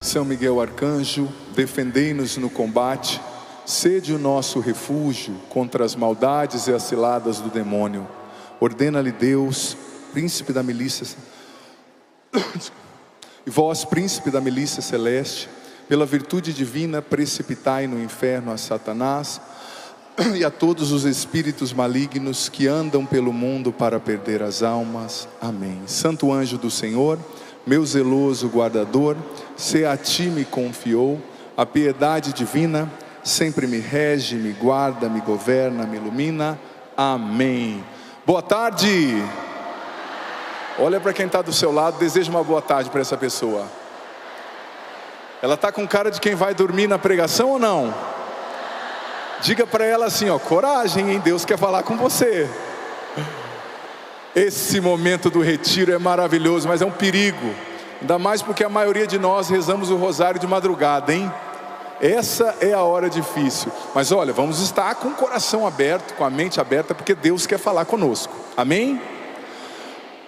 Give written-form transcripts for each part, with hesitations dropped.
São Miguel Arcanjo, defendei-nos no combate, sede o nosso refúgio contra as maldades e as ciladas do demônio. Ordena-lhe Deus, príncipe da milícia, e vós, príncipe da milícia celeste, pela virtude divina, precipitai no inferno a Satanás e a todos os espíritos malignos que andam pelo mundo para perder as almas. Amém. Santo anjo do Senhor, meu zeloso guardador, se a ti me confiou, a piedade divina sempre me rege, me guarda, me governa, me ilumina. Amém. Boa tarde. Olha para quem está do seu lado, deseja uma boa tarde para essa pessoa. Ela está com cara de quem vai dormir na pregação ou não? Diga para ela assim, ó, coragem, hein? Deus quer falar com você. Esse momento do retiro é maravilhoso, mas é um perigo. Ainda mais porque a maioria de nós rezamos o rosário de madrugada, hein? Essa é a hora difícil. Mas olha, vamos estar com o coração aberto, com a mente aberta, porque Deus quer falar conosco. Amém?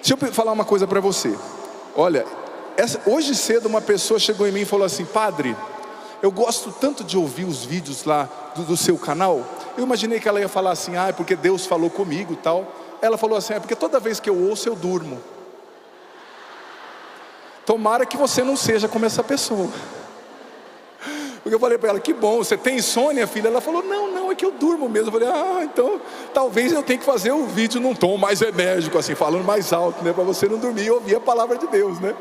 Deixa eu falar uma coisa para você. Olha, hoje cedo uma pessoa chegou em mim e falou assim: padre, eu gosto tanto de ouvir os vídeos lá do seu canal. Eu imaginei que ela ia falar assim, é porque Deus falou comigo e tal. Ela falou assim, é porque toda vez que eu ouço eu durmo. Tomara que você não seja como essa pessoa. Porque eu falei para ela, que bom, você tem insônia, filha? Ela falou, não, é que eu durmo mesmo. Eu falei, então talvez eu tenha que fazer o vídeo num tom mais enérgico, assim, falando mais alto, né? Para você não dormir e ouvir a palavra de Deus, né?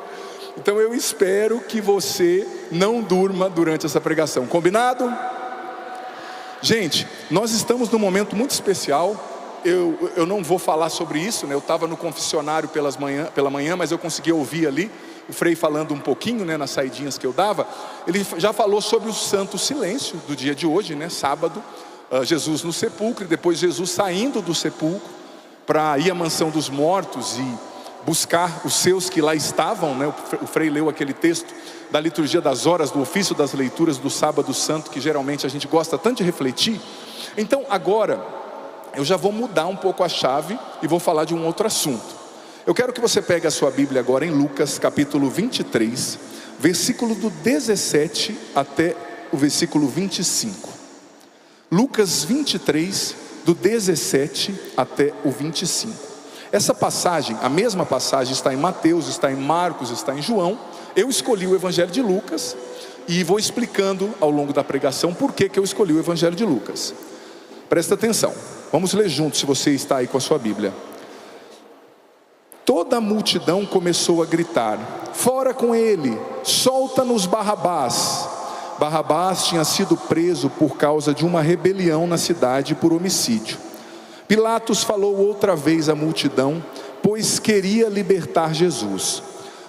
Então eu espero que você não durma durante essa pregação, combinado? Gente, nós estamos num momento muito especial. Eu não vou falar sobre isso, né? Eu estava no confessionário pela manhã, mas eu consegui ouvir ali o Frei falando um pouquinho, né, nas saidinhas que eu dava. Ele já falou sobre o santo silêncio do dia de hoje, né? Sábado, Jesus no sepulcro, e depois Jesus saindo do sepulcro para ir à mansão dos mortos e buscar os seus que lá estavam, né? O Frei leu aquele texto da liturgia das horas, do ofício das leituras do sábado santo, que geralmente a gente gosta tanto de refletir. Então agora eu já vou mudar um pouco a chave e vou falar de um outro assunto. Eu quero que você pegue a sua Bíblia agora em Lucas capítulo 23, versículo do 17 até o versículo 25. Lucas 23, do 17 até o 25. Essa passagem, a mesma passagem, está em Mateus, está em Marcos, está em João. Eu escolhi o Evangelho de Lucas e vou explicando ao longo da pregação por que eu escolhi o Evangelho de Lucas. Presta atenção, vamos ler juntos se você está aí com a sua Bíblia. Toda a multidão começou a gritar: fora com ele, solta-nos Barrabás. Barrabás tinha sido preso por causa de uma rebelião na cidade por homicídio. Pilatos falou outra vez à multidão, pois queria libertar Jesus.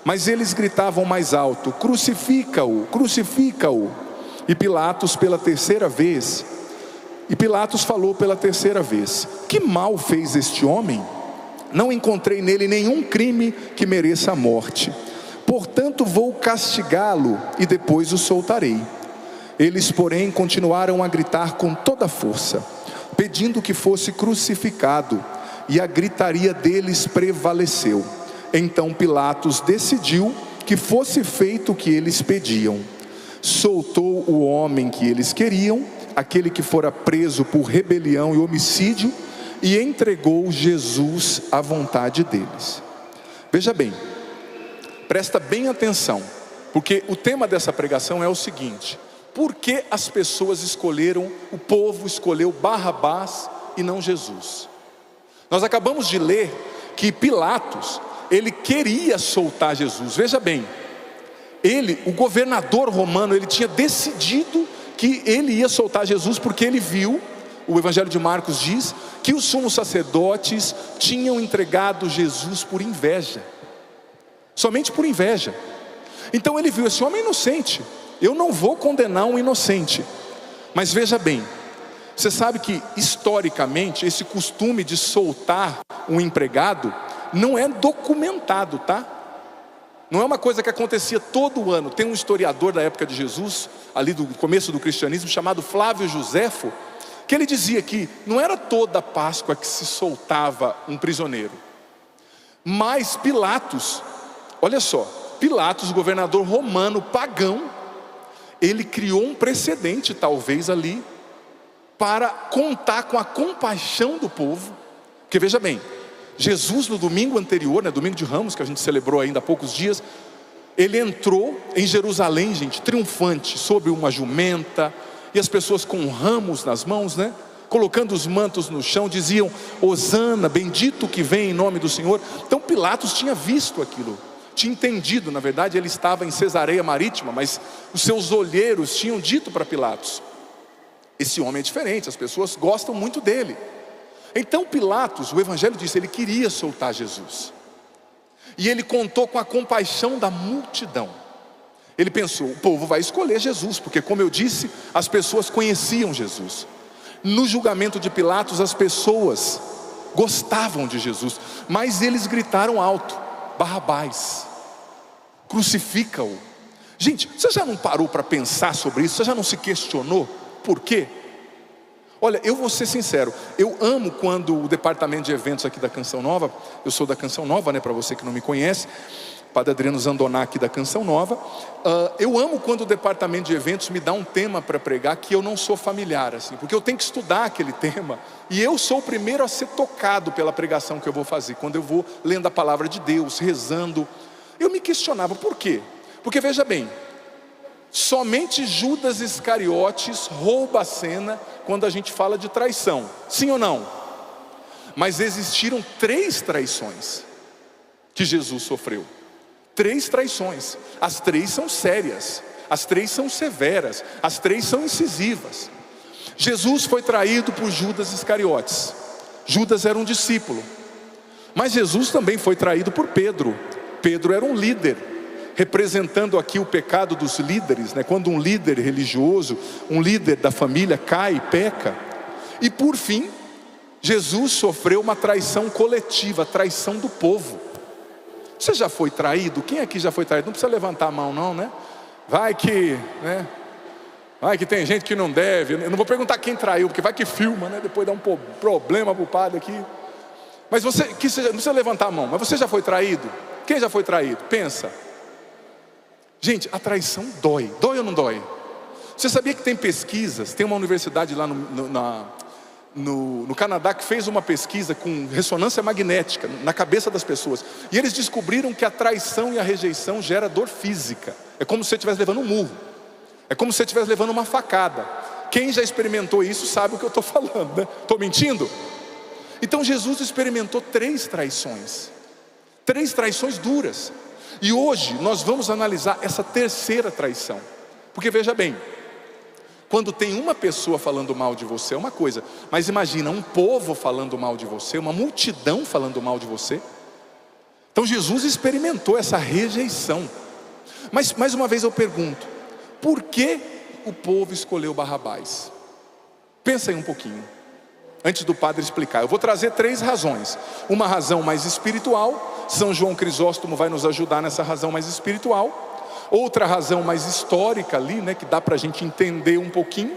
Mas eles gritavam mais alto: crucifica-o, crucifica-o. E Pilatos falou pela terceira vez: que mal fez este homem? Não encontrei nele nenhum crime que mereça a morte. Portanto vou castigá-lo e depois o soltarei. Eles, porém, continuaram a gritar com toda a força, pedindo que fosse crucificado, e a gritaria deles prevaleceu. Então Pilatos decidiu que fosse feito o que eles pediam. Soltou o homem que eles queriam, aquele que fora preso por rebelião e homicídio, e entregou Jesus à vontade deles. Veja bem, presta bem atenção, porque o tema dessa pregação é o seguinte: por que as pessoas escolheram, o povo escolheu Barrabás e não Jesus? Nós acabamos de ler que Pilatos, ele queria soltar Jesus. Veja bem, o governador romano, ele tinha decidido que ele ia soltar Jesus, porque ele viu, o Evangelho de Marcos diz, que os sumos sacerdotes tinham entregado Jesus por inveja, somente por inveja. Então ele viu esse homem inocente, eu não vou condenar um inocente. Mas veja bem, você sabe que historicamente esse costume de soltar um empregado não é documentado, tá? Não é uma coisa que acontecia todo ano. Tem um historiador da época de Jesus, ali do começo do cristianismo, chamado Flávio Joséfo, que ele dizia que não era toda Páscoa que se soltava um prisioneiro. Mas Pilatos, olha só, Pilatos, governador romano, pagão, ele criou um precedente talvez ali, para contar com a compaixão do povo. Porque veja bem, Jesus no domingo anterior, domingo de Ramos, que a gente celebrou ainda há poucos dias, ele entrou em Jerusalém, gente, triunfante, sobre uma jumenta, e as pessoas com ramos nas mãos, colocando os mantos no chão, diziam: Hosana, bendito que vem em nome do Senhor. Então Pilatos tinha visto aquilo, tinha entendido. Na verdade ele estava em Cesareia Marítima, mas os seus olheiros tinham dito para Pilatos: esse homem é diferente, as pessoas gostam muito dele. Então Pilatos, o Evangelho diz, ele queria soltar Jesus, e ele contou com a compaixão da multidão. Ele pensou: o povo vai escolher Jesus, porque como eu disse, as pessoas conheciam Jesus. No julgamento de Pilatos, as pessoas gostavam de Jesus, mas eles gritaram alto: Barrabás, crucifica-o. Gente, você já não parou para pensar sobre isso? Você já não se questionou por quê? Olha, eu vou ser sincero, eu amo quando o departamento de eventos aqui da Canção Nova, eu sou da Canção Nova, para você que não me conhece, Padre Adriano Zandoná aqui da Canção Nova, eu amo quando o departamento de eventos me dá um tema para pregar que eu não sou familiar, assim, porque eu tenho que estudar aquele tema, e eu sou o primeiro a ser tocado pela pregação que eu vou fazer, quando eu vou lendo a palavra de Deus, rezando. Eu me questionava, por quê? Porque veja bem, somente Judas Iscariotes rouba a cena quando a gente fala de traição, sim ou não? Mas existiram 3 traições que Jesus sofreu, 3 traições, as 3 são sérias, as 3 são severas, as 3 são incisivas. Jesus foi traído por Judas Iscariotes. Judas era um discípulo, mas Jesus também foi traído por Pedro. Pedro era um líder, representando aqui o pecado dos líderes, quando um líder religioso, um líder da família cai e peca. E por fim, Jesus sofreu uma traição coletiva, a traição do povo. Você já foi traído? Quem aqui já foi traído? Não precisa levantar a mão não, Vai que, vai que tem gente que não deve. Eu não vou perguntar quem traiu, porque vai que filma, depois dá um problema para o padre aqui. Mas você, não precisa levantar a mão, mas você já foi traído? Quem já foi traído? Pensa. Gente, a traição dói. Dói ou não dói? Você sabia que tem pesquisas? Tem uma universidade lá no Canadá que fez uma pesquisa com ressonância magnética na cabeça das pessoas, e eles descobriram que a traição e a rejeição gera dor física. É como se você estivesse levando um murro, é como se você estivesse levando uma facada. Quem já experimentou isso sabe o que eu estou falando, Estou mentindo? Então Jesus experimentou 3 traições, 3 traições duras. E hoje nós vamos analisar essa 3ª traição. Porque veja bem, quando tem uma pessoa falando mal de você é uma coisa, mas imagina um povo falando mal de você, uma multidão falando mal de você. Então Jesus experimentou essa rejeição. Mas mais uma vez eu pergunto, por que o povo escolheu Barrabás? Pensa aí um pouquinho, antes do padre explicar. Eu vou trazer 3 razões. Uma razão mais espiritual, São João Crisóstomo vai nos ajudar nessa razão mais espiritual. Outra razão mais histórica ali, que dá para a gente entender um pouquinho.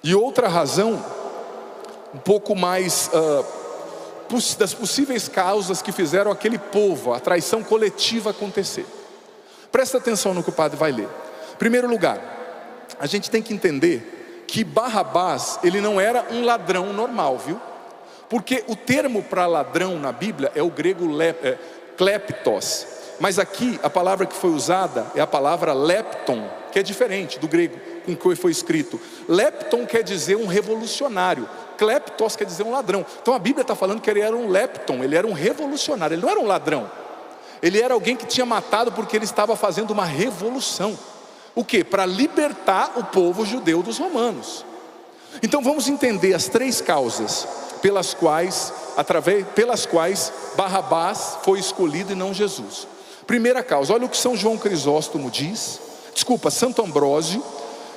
E outra razão, um pouco mais das possíveis causas que fizeram aquele povo, a traição coletiva acontecer. Presta atenção no que o padre vai ler. Em primeiro lugar, a gente tem que entender que Barrabás, ele não era um ladrão normal, viu? Porque o termo para ladrão na Bíblia é o grego kleptos. Mas aqui a palavra que foi usada é a palavra lepton, que é diferente do grego com que foi escrito. Lepton quer dizer um revolucionário, kleptos quer dizer um ladrão. Então a Bíblia está falando que ele era um lepton, ele era um revolucionário, ele não era um ladrão. Ele era alguém que tinha matado porque ele estava fazendo uma revolução. O quê? Para libertar o povo judeu dos romanos. Então vamos entender as 3 causas pelas quais Barrabás foi escolhido e não Jesus. Primeira causa, olha o que São João Crisóstomo diz, Santo Ambrósio,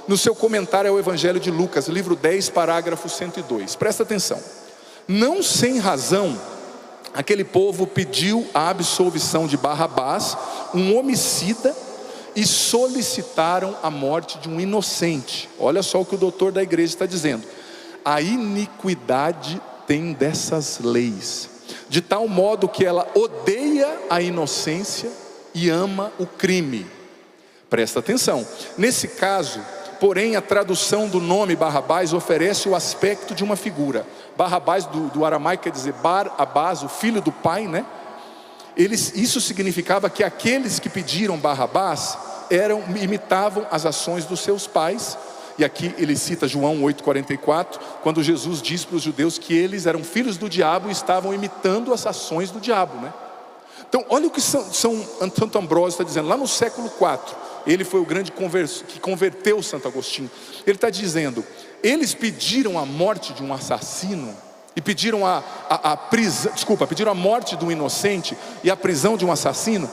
no seu comentário ao Evangelho de Lucas, livro 10, parágrafo 102. Presta atenção. Não sem razão, aquele povo pediu a absolvição de Barrabás, um homicida, e solicitaram a morte de um inocente. Olha só o que o doutor da igreja está dizendo. A iniquidade tem dessas leis, de tal modo que ela odeia a inocência e ama o crime. Presta atenção, nesse caso, porém, a tradução do nome Barrabás oferece o aspecto de uma figura. Barrabás do aramaico quer dizer Bar-Abás, o filho do pai, né? Isso significava que aqueles que pediram Barrabás imitavam as ações dos seus pais. E aqui ele cita João 8,44, quando Jesus diz para os judeus que eles eram filhos do diabo e estavam imitando as ações do diabo, né? Então olha o que Santo Ambrósio está dizendo, lá no século IV, ele foi o grande que converteu Santo Agostinho. Ele está dizendo, eles pediram a morte de um assassino, e pediram pediram a morte de um inocente e a prisão de um assassino,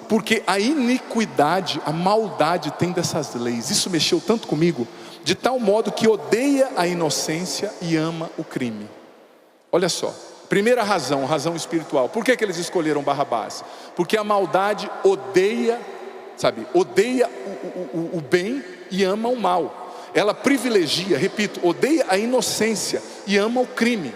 porque a iniquidade, a maldade tem dessas leis. Isso mexeu tanto comigo, de tal modo que odeia a inocência e ama o crime. Olha só, primeira razão espiritual. Por que eles escolheram Barrabás? Porque a maldade odeia o bem e ama o mal. Ela privilegia, repito, odeia a inocência e ama o crime.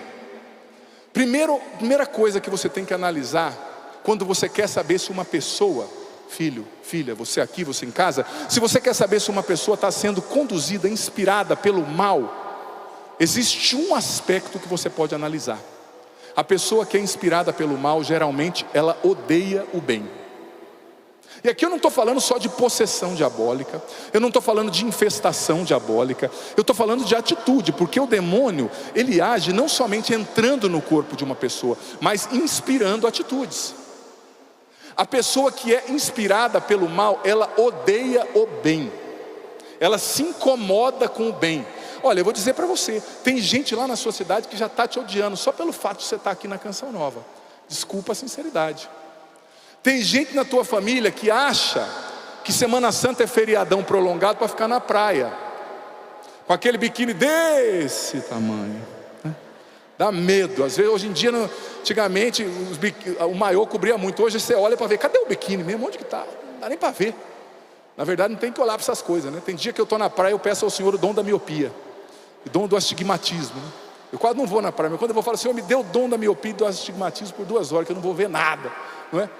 Primeira coisa que você tem que analisar, quando você quer saber se uma pessoa, filho, filha, você aqui, você em casa, se você quer saber se uma pessoa está sendo conduzida, inspirada pelo mal, existe um aspecto que você pode analisar. A pessoa que é inspirada pelo mal, geralmente, ela odeia o bem. E aqui eu não estou falando só de possessão diabólica, eu não estou falando de infestação diabólica, eu estou falando de atitude, porque o demônio, ele age não somente entrando no corpo de uma pessoa, mas inspirando atitudes. A pessoa que é inspirada pelo mal, ela odeia o bem, ela se incomoda com o bem. Olha, eu vou dizer para você, tem gente lá na sua cidade que já está te odiando, só pelo fato de você estar aqui na Canção Nova. Desculpa a sinceridade. Tem gente na tua família que acha que Semana Santa é feriadão prolongado para ficar na praia, com aquele biquíni desse tamanho, né? Dá medo. Às vezes, hoje em dia, antigamente o maiô cobria muito. Hoje você olha para ver, cadê o biquíni mesmo? Onde que está? Não dá nem para ver. Na verdade não tem que olhar para essas coisas, né? Tem dia que eu estou na praia, eu peço ao Senhor o dom da miopia e dom do astigmatismo, né? Eu quase não vou na praia, mas quando eu vou falar, Senhor, me dê o dom da miopia e do astigmatismo por 2 horas, que eu não vou ver nada, não é?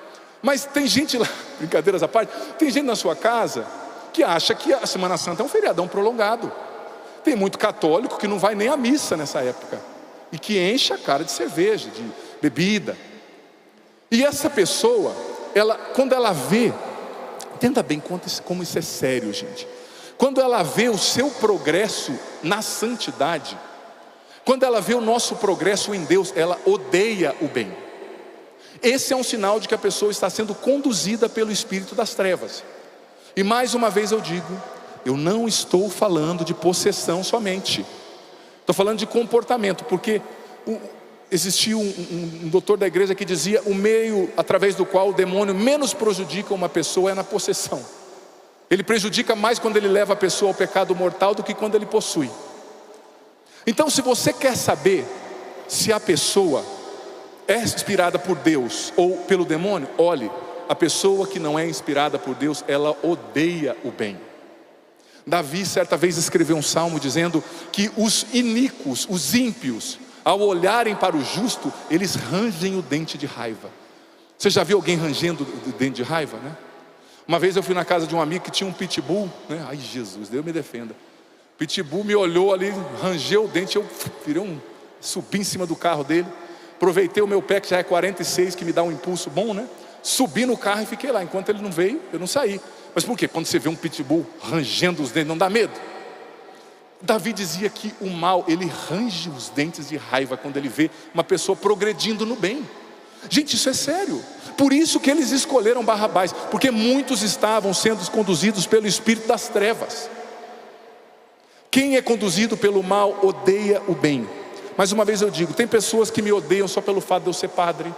Mas tem gente lá, brincadeiras à parte, tem gente na sua casa que acha que a Semana Santa é um feriadão prolongado. Tem muito católico que não vai nem à missa nessa época e que enche a cara de cerveja, de bebida. E essa pessoa, quando ela vê, entenda bem como isso é sério, gente. Quando ela vê o seu progresso na santidade, quando ela vê o nosso progresso em Deus, ela odeia o bem. Esse é um sinal de que a pessoa está sendo conduzida pelo espírito das trevas. E mais uma vez eu digo, eu não estou falando de possessão somente, estou falando de comportamento, porque existia um doutor da igreja que dizia, o meio através do qual o demônio menos prejudica uma pessoa é na possessão. Ele prejudica mais quando ele leva a pessoa ao pecado mortal do que quando ele possui. Então, se você quer saber se a pessoa é inspirada por Deus ou pelo demônio, olhe, a pessoa que não é inspirada por Deus, ela odeia o bem. Davi certa vez escreveu um salmo dizendo que os iníquos, os ímpios, ao olharem para o justo, eles rangem o dente de raiva. Você já viu alguém rangendo o dente de raiva, né? Uma vez eu fui na casa de um amigo que tinha um pitbull, né? Ai Jesus, Deus me defenda. Pitbull me olhou ali, rangeu o dente, eu subi em cima do carro dele, aproveitei o meu pé que já é 46, que me dá um impulso bom, né? Subi no carro e fiquei lá, enquanto ele não veio, eu não saí. Mas por quê? Quando você vê um pitbull rangendo os dentes, não dá medo? Davi dizia que o mal, ele range os dentes de raiva quando ele vê uma pessoa progredindo no bem. Gente, isso é sério. Por isso que eles escolheram Barrabás, porque muitos estavam sendo conduzidos pelo espírito das trevas. Quem é conduzido pelo mal odeia o bem. Mais uma vez eu digo, tem pessoas que me odeiam só pelo fato de eu ser padre.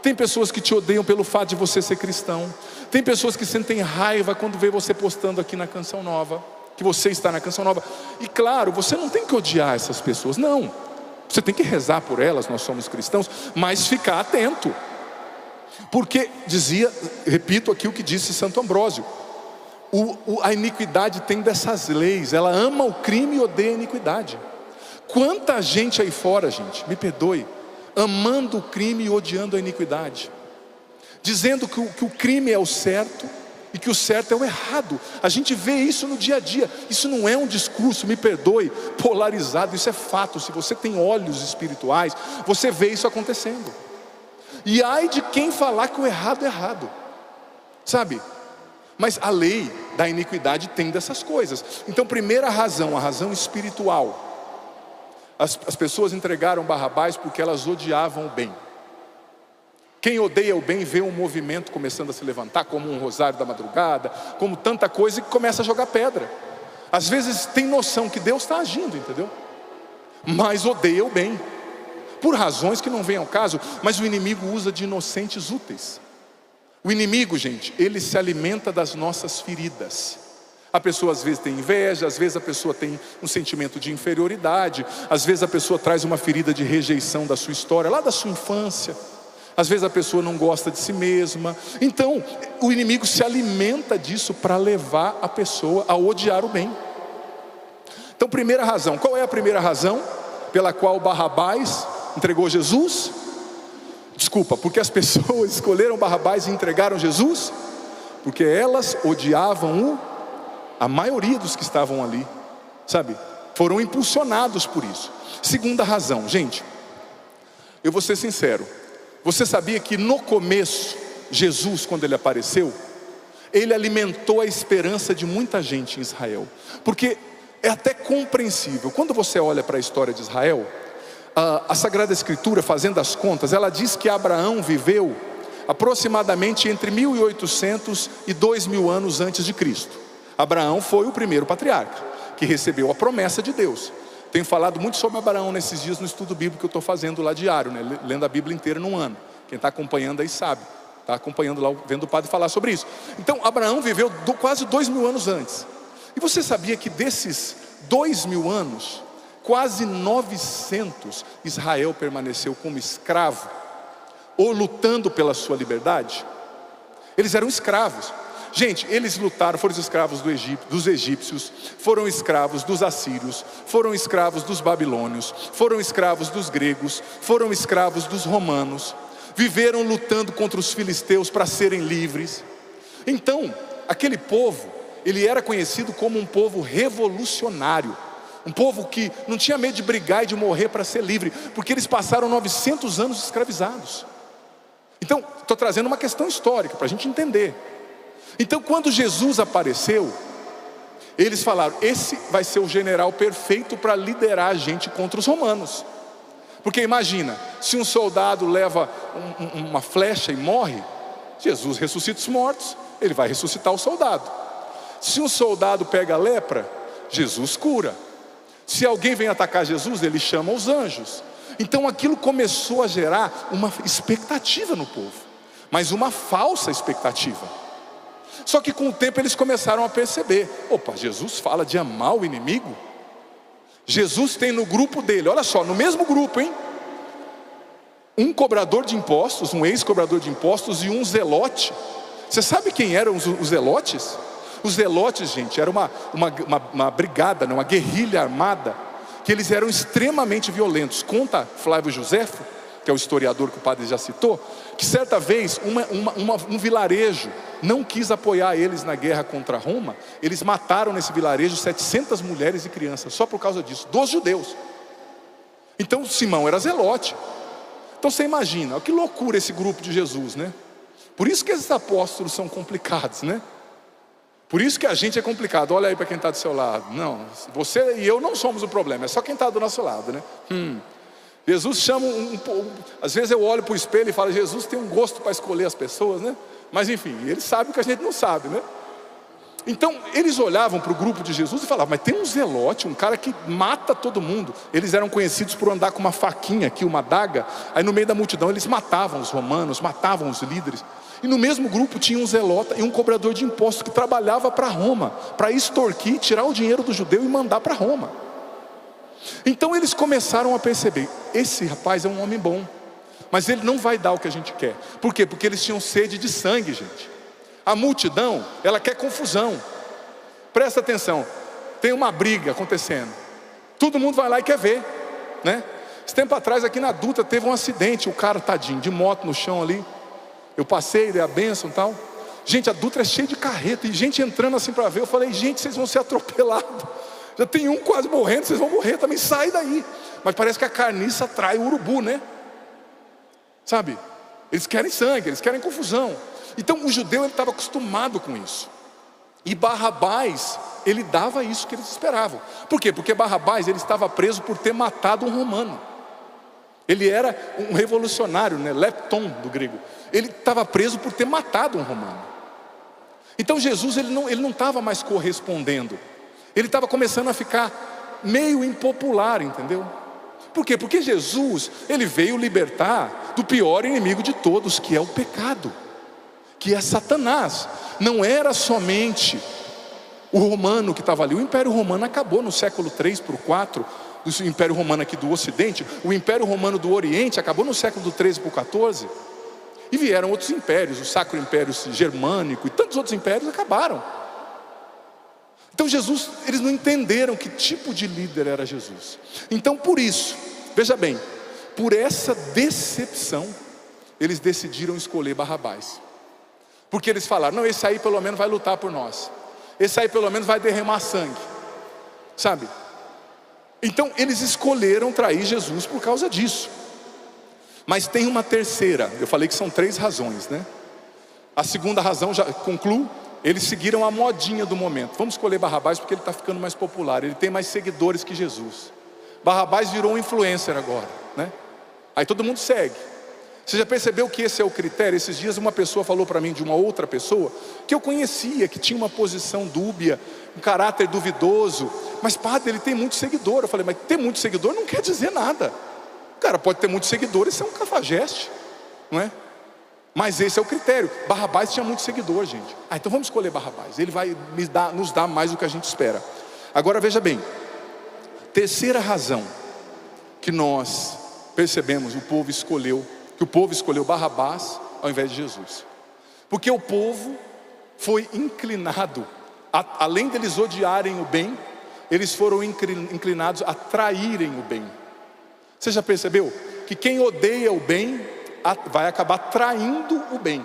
Tem pessoas que te odeiam pelo fato de você ser cristão. Tem pessoas que sentem raiva quando vê você postando aqui na Canção Nova, que você está na Canção Nova. E claro, você não tem que odiar essas pessoas, não. Você tem que rezar por elas, nós somos cristãos, mas ficar atento. Porque dizia, repito aqui o que disse Santo Ambrósio, a iniquidade tem dessas leis, ela ama o crime e odeia a iniquidade. Quanta gente aí fora, gente, me perdoe, amando o crime e odiando a iniquidade. dizendo que o crime é o certo e que o certo é o errado. A gente vê isso no dia a dia. Isso não é um discurso, me perdoe, polarizado. Isso é fato. Se você tem olhos espirituais, você vê isso acontecendo. E ai de quem falar que o errado é errado, sabe? Mas a lei da iniquidade tem dessas coisas. Então, primeira razão, a razão espiritual. As pessoas entregaram Barrabás porque elas odiavam o bem. Quem odeia o bem vê um movimento começando a se levantar, como um rosário da madrugada, como tanta coisa, e começa a jogar pedra. Às vezes tem noção que Deus está agindo, entendeu? Mas odeia o bem, por razões que não vêm ao caso. Mas o inimigo usa de inocentes úteis. O inimigo, gente, ele se alimenta das nossas feridas. A pessoa às vezes tem inveja, às vezes a pessoa tem um sentimento de inferioridade, às vezes a pessoa traz uma ferida de rejeição da sua história, lá da sua infância. Às vezes a pessoa não gosta de si mesma. Então, o inimigo se alimenta disso para levar a pessoa a odiar o bem. Então, primeira razão. Qual é a primeira razão pela qual Barrabás entregou Jesus? Desculpa, porque as pessoas escolheram Barrabás e entregaram Jesus? Porque elas odiavam a maioria dos que estavam ali, sabe? Foram impulsionados por isso. Segunda razão, gente, eu vou ser sincero. Você sabia que no começo, Jesus, quando ele apareceu, ele alimentou a esperança de muita gente em Israel? Porque é até compreensível. Quando você olha para a história de Israel, a Sagrada Escritura, fazendo as contas, ela diz que Abraão viveu aproximadamente entre 1800 e 2000 anos antes de Cristo. Abraão foi o primeiro patriarca que recebeu a promessa de Deus. Tenho falado muito sobre Abraão nesses dias no estudo bíblico que eu estou fazendo lá diário, né? Lendo a Bíblia inteira num ano. Quem está acompanhando aí sabe, está acompanhando lá, vendo o padre falar sobre isso. Então Abraão viveu quase 2000 anos antes. E você sabia que desses 2000 anos, quase 900 Israel permaneceu como escravo, ou lutando pela sua liberdade? Eles eram escravos. Gente, eles lutaram, foram escravos dos egípcios, foram escravos dos assírios, foram escravos dos babilônios, foram escravos dos gregos, foram escravos dos romanos, viveram lutando contra os filisteus para serem livres. Então, aquele povo, ele era conhecido como um povo revolucionário, um povo que não tinha medo de brigar e de morrer para ser livre, porque eles passaram 900 anos escravizados. Então, estou trazendo uma questão histórica para a gente entender. Então, quando Jesus apareceu, eles falaram: esse vai ser o general perfeito para liderar a gente contra os romanos. Porque imagina, se um soldado leva uma flecha e morre, Jesus ressuscita os mortos, ele vai ressuscitar o soldado. Se um soldado pega lepra, Jesus cura. Se alguém vem atacar Jesus, ele chama os anjos. Então aquilo começou a gerar uma expectativa no povo, mas uma falsa expectativa. Só que com o tempo eles começaram a perceber: opa, Jesus fala de amar o inimigo. Jesus tem no grupo dele, olha só, no mesmo grupo, hein? Um cobrador de impostos, um ex-cobrador de impostos e um zelote. Você sabe quem eram os zelotes? Os zelotes, gente, era uma brigada, uma guerrilha armada, que eles eram extremamente violentos. Conta Flávio Joséfo, que é o historiador que o padre já citou, que certa vez um vilarejo não quis apoiar eles na guerra contra Roma. Eles mataram nesse vilarejo 700 mulheres e crianças, só por causa disso, dos judeus. Então Simão era zelote. Então você imagina, olha que loucura esse grupo de Jesus, né? Por isso que esses apóstolos são complicados, né? Por isso que a gente é complicado. Olha aí para quem está do seu lado. Não, você e eu não somos o problema, é só quem está do nosso lado, né? Jesus chama às vezes eu olho para o espelho e falo: Jesus tem um gosto para escolher as pessoas, né? Mas enfim, ele sabe o que a gente não sabe, né? Então eles olhavam para o grupo de Jesus e falavam: mas tem um zelote, um cara que mata todo mundo. Eles eram conhecidos por andar com uma faquinha aqui, uma adaga. Aí no meio da multidão eles matavam os romanos, matavam os líderes. E no mesmo grupo tinha um zelota e um cobrador de impostos que trabalhava para Roma, para extorquir, tirar o dinheiro do judeu e mandar para Roma. Então eles começaram a perceber: esse rapaz é um homem bom, mas ele não vai dar o que a gente quer. Por quê? Porque eles tinham sede de sangue, gente. A multidão, ela quer confusão. Presta atenção, tem uma briga acontecendo, todo mundo vai lá e quer ver, né? Esse tempo atrás aqui na Dutra teve um acidente, o cara tadinho, de moto no chão ali, Eu passei, dei a bênção e tal. Gente, a Dutra é cheia de carreta, e gente entrando assim para ver. Eu falei, gente, vocês vão ser atropelados. Já tem um quase morrendo, vocês vão morrer também, sai daí. Mas parece que a carniça atrai o urubu, né? Sabe? Eles querem sangue, eles querem confusão. Então o judeu, ele estava acostumado com isso. E Barrabás, ele dava isso que eles esperavam. Por quê? Porque Barrabás, ele estava preso por ter matado um romano. Ele era um revolucionário, né? Lepton do grego. Ele estava preso por ter matado um romano. Então Jesus, ele não estava mais correspondendo. Ele estava começando a ficar meio impopular, entendeu? Por quê? Porque Jesus, ele veio libertar do pior inimigo de todos, que é o pecado, que é Satanás. Não era somente o romano que estava ali. O Império Romano acabou no século 3 para o 4. O Império Romano aqui do Ocidente. O Império Romano do Oriente acabou no século 13 para o 14. E vieram outros impérios, o Sacro Império Germânico e tantos outros impérios acabaram. Então Jesus, eles não entenderam que tipo de líder era Jesus. Então por isso, veja bem, por essa decepção, eles decidiram escolher Barrabás. Porque eles falaram, não, esse aí pelo menos vai lutar por nós. Esse aí pelo menos vai derramar sangue. Sabe? Então eles escolheram trair Jesus por causa disso. Mas tem uma terceira. Eu falei que são 3 razões, né? A segunda razão, já concluo. Eles seguiram a modinha do momento. Vamos escolher Barrabás porque ele está ficando mais popular. Ele tem mais seguidores que Jesus. Barrabás virou um influencer agora, né? Aí todo mundo segue. Você já percebeu que esse é o critério? Esses dias uma pessoa falou para mim de uma outra pessoa que eu conhecia, que tinha uma posição dúbia, um caráter duvidoso. Mas padre, ele tem muito seguidor. Eu falei, mas ter muito seguidor não quer dizer nada. O cara pode ter muitos seguidores e ser um cafajeste, não é? Mas esse é o critério. Barrabás tinha muito seguidor, gente. Então vamos escolher Barrabás. Ele vai nos dar mais do que a gente espera. Agora veja bem, terceira razão que nós percebemos, que o povo escolheu Barrabás ao invés de Jesus. Porque o povo foi inclinado, além deles odiarem o bem, eles foram inclinados a traírem o bem. Você já percebeu que quem odeia o bem vai acabar traindo o bem?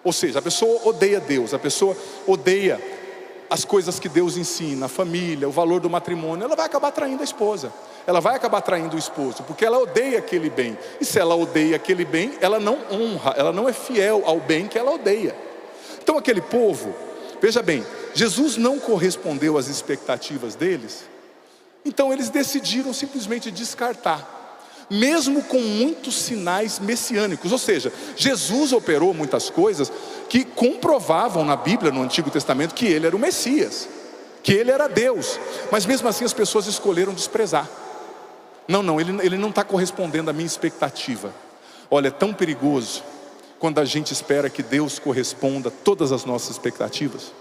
Ou seja, a pessoa odeia Deus, a pessoa odeia as coisas que Deus ensina, a família, o valor do matrimônio, ela vai acabar traindo a esposa, ela vai acabar traindo o esposo, porque ela odeia aquele bem. E se ela odeia aquele bem, ela não honra, ela não é fiel ao bem que ela odeia. Então aquele povo, veja bem, Jesus não correspondeu às expectativas deles. Então eles decidiram simplesmente descartar, mesmo com muitos sinais messiânicos. Ou seja, Jesus operou muitas coisas que comprovavam na Bíblia, no Antigo Testamento, que ele era o Messias, que ele era Deus. Mas mesmo assim as pessoas escolheram desprezar. Não, ele não está correspondendo à minha expectativa. Olha, é tão perigoso quando a gente espera que Deus corresponda a todas as nossas expectativas.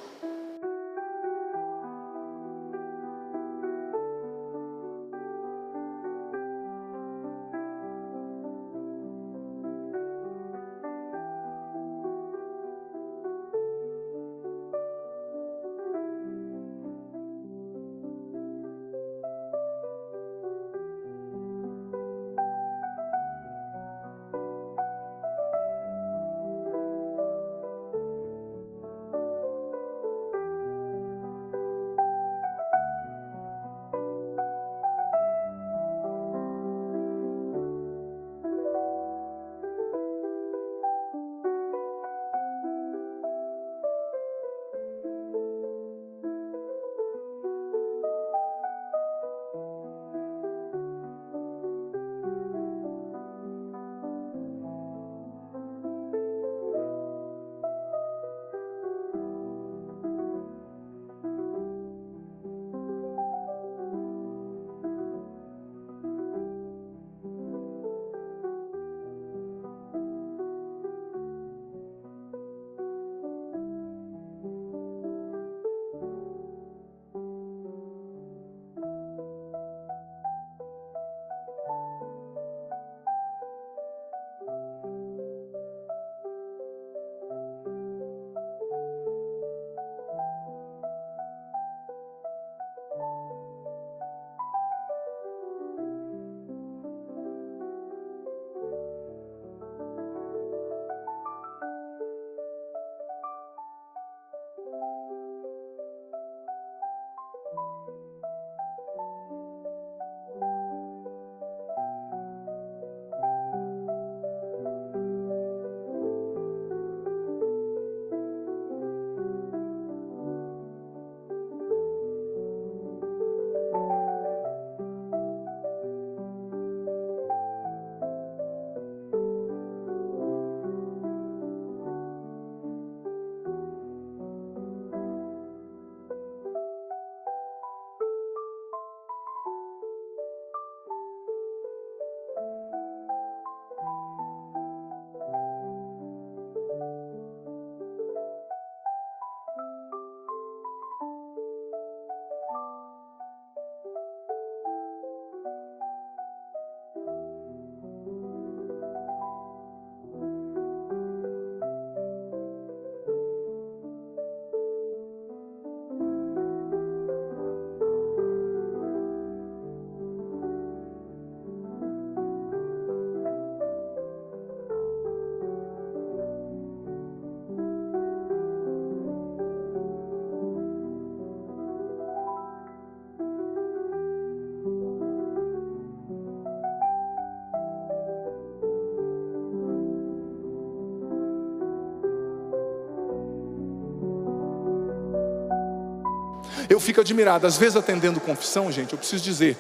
Eu fico admirado, às vezes atendendo confissão, gente, eu preciso dizer,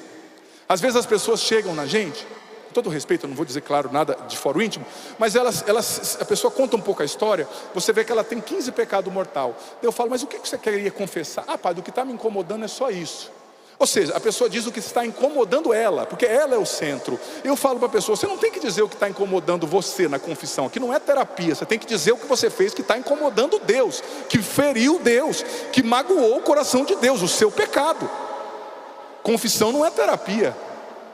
às vezes as pessoas chegam na gente, com todo respeito, eu não vou dizer, claro, nada de fora o íntimo, mas a pessoa conta um pouco a história, você vê que ela tem 15 pecados mortais. Eu falo, mas o que você queria confessar? Ah, padre, o que está me incomodando é só isso. Ou seja, a pessoa diz o que está incomodando ela, porque ela é o centro. Eu falo para a pessoa, você não tem que dizer o que está incomodando você na confissão, aqui não é terapia, você tem que dizer o que você fez que está incomodando Deus, que feriu Deus, que magoou o coração de Deus, o seu pecado. Confissão não é terapia,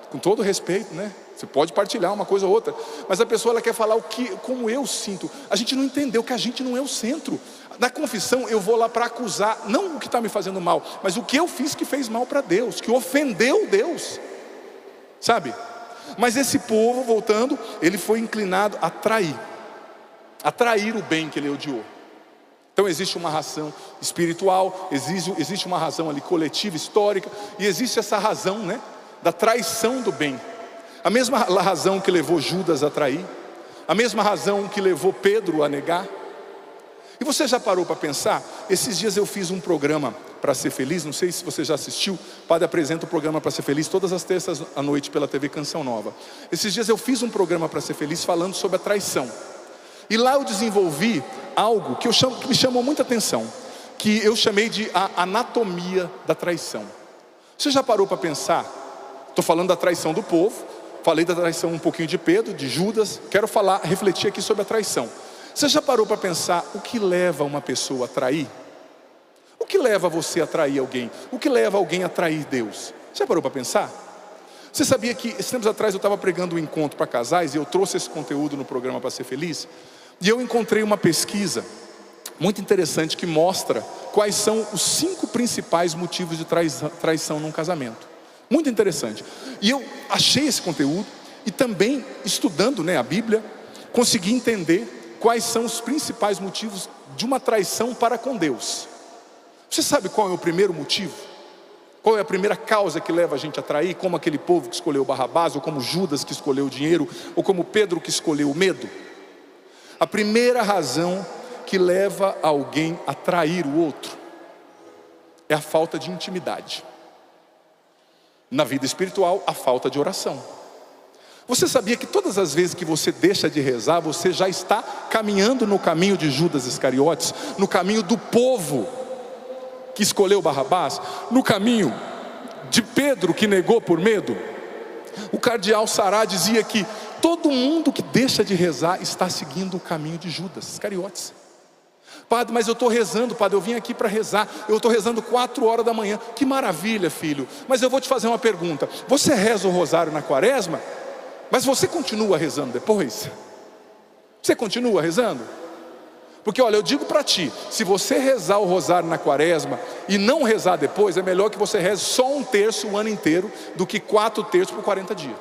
com todo respeito, né? Você pode partilhar uma coisa ou outra, mas a pessoa ela quer falar como eu sinto. A gente não entendeu que a gente não é o centro. Na confissão eu vou lá para acusar, não o que está me fazendo mal, mas o que eu fiz que fez mal para Deus, que ofendeu Deus, sabe? Mas esse povo, voltando, ele foi inclinado a trair o bem que ele odiou. Então existe uma razão espiritual, existe uma razão ali coletiva, histórica, e existe essa razão, né, da traição do bem. A mesma razão que levou Judas a trair, a mesma razão que levou Pedro a negar. E você já parou para pensar? Esses dias eu fiz um programa para Ser Feliz, não sei se você já assistiu, o padre apresenta o programa para Ser Feliz todas as terças à noite pela TV Canção Nova. Esses dias eu fiz um programa para Ser Feliz falando sobre a traição. E lá eu desenvolvi algo que me chamou muita atenção, que eu chamei de a anatomia da traição. Você já parou para pensar? Estou falando da traição do povo, falei da traição um pouquinho de Pedro, de Judas, quero refletir aqui sobre a traição. Você já parou para pensar o que leva uma pessoa a trair? O que leva você a trair alguém? O que leva alguém a trair Deus? Você já parou para pensar? Você sabia que, esses tempos atrás eu estava pregando um encontro para casais, e eu trouxe esse conteúdo no programa para Ser Feliz, e eu encontrei uma pesquisa muito interessante que mostra quais são os 5 principais motivos de traição num casamento. Muito interessante. E eu achei esse conteúdo, e também estudando, né, a Bíblia, consegui entender quais são os principais motivos de uma traição para com Deus. Você sabe qual é o primeiro motivo? Qual é a primeira causa que leva a gente a trair? Como aquele povo que escolheu Barrabás, ou como Judas que escolheu o dinheiro, ou como Pedro que escolheu o medo? A primeira razão que leva alguém a trair o outro é a falta de intimidade. Na vida espiritual, a falta de oração. Você sabia que todas as vezes que você deixa de rezar, você já está caminhando no caminho de Judas Iscariotes, no caminho do povo que escolheu Barrabás, no caminho de Pedro que negou por medo? O cardeal Sará dizia que todo mundo que deixa de rezar está seguindo o caminho de Judas Iscariotes. Padre, mas eu estou rezando, padre, eu vim aqui para rezar, eu estou rezando 4 horas da manhã. Que maravilha, filho, mas eu vou te fazer uma pergunta: você reza o rosário na quaresma? Mas você continua rezando depois? Você continua rezando? Porque olha, eu digo para ti, se você rezar o rosário na quaresma e não rezar depois, é melhor que você reze só 1/3 o ano inteiro do que 4/3 por 40 dias.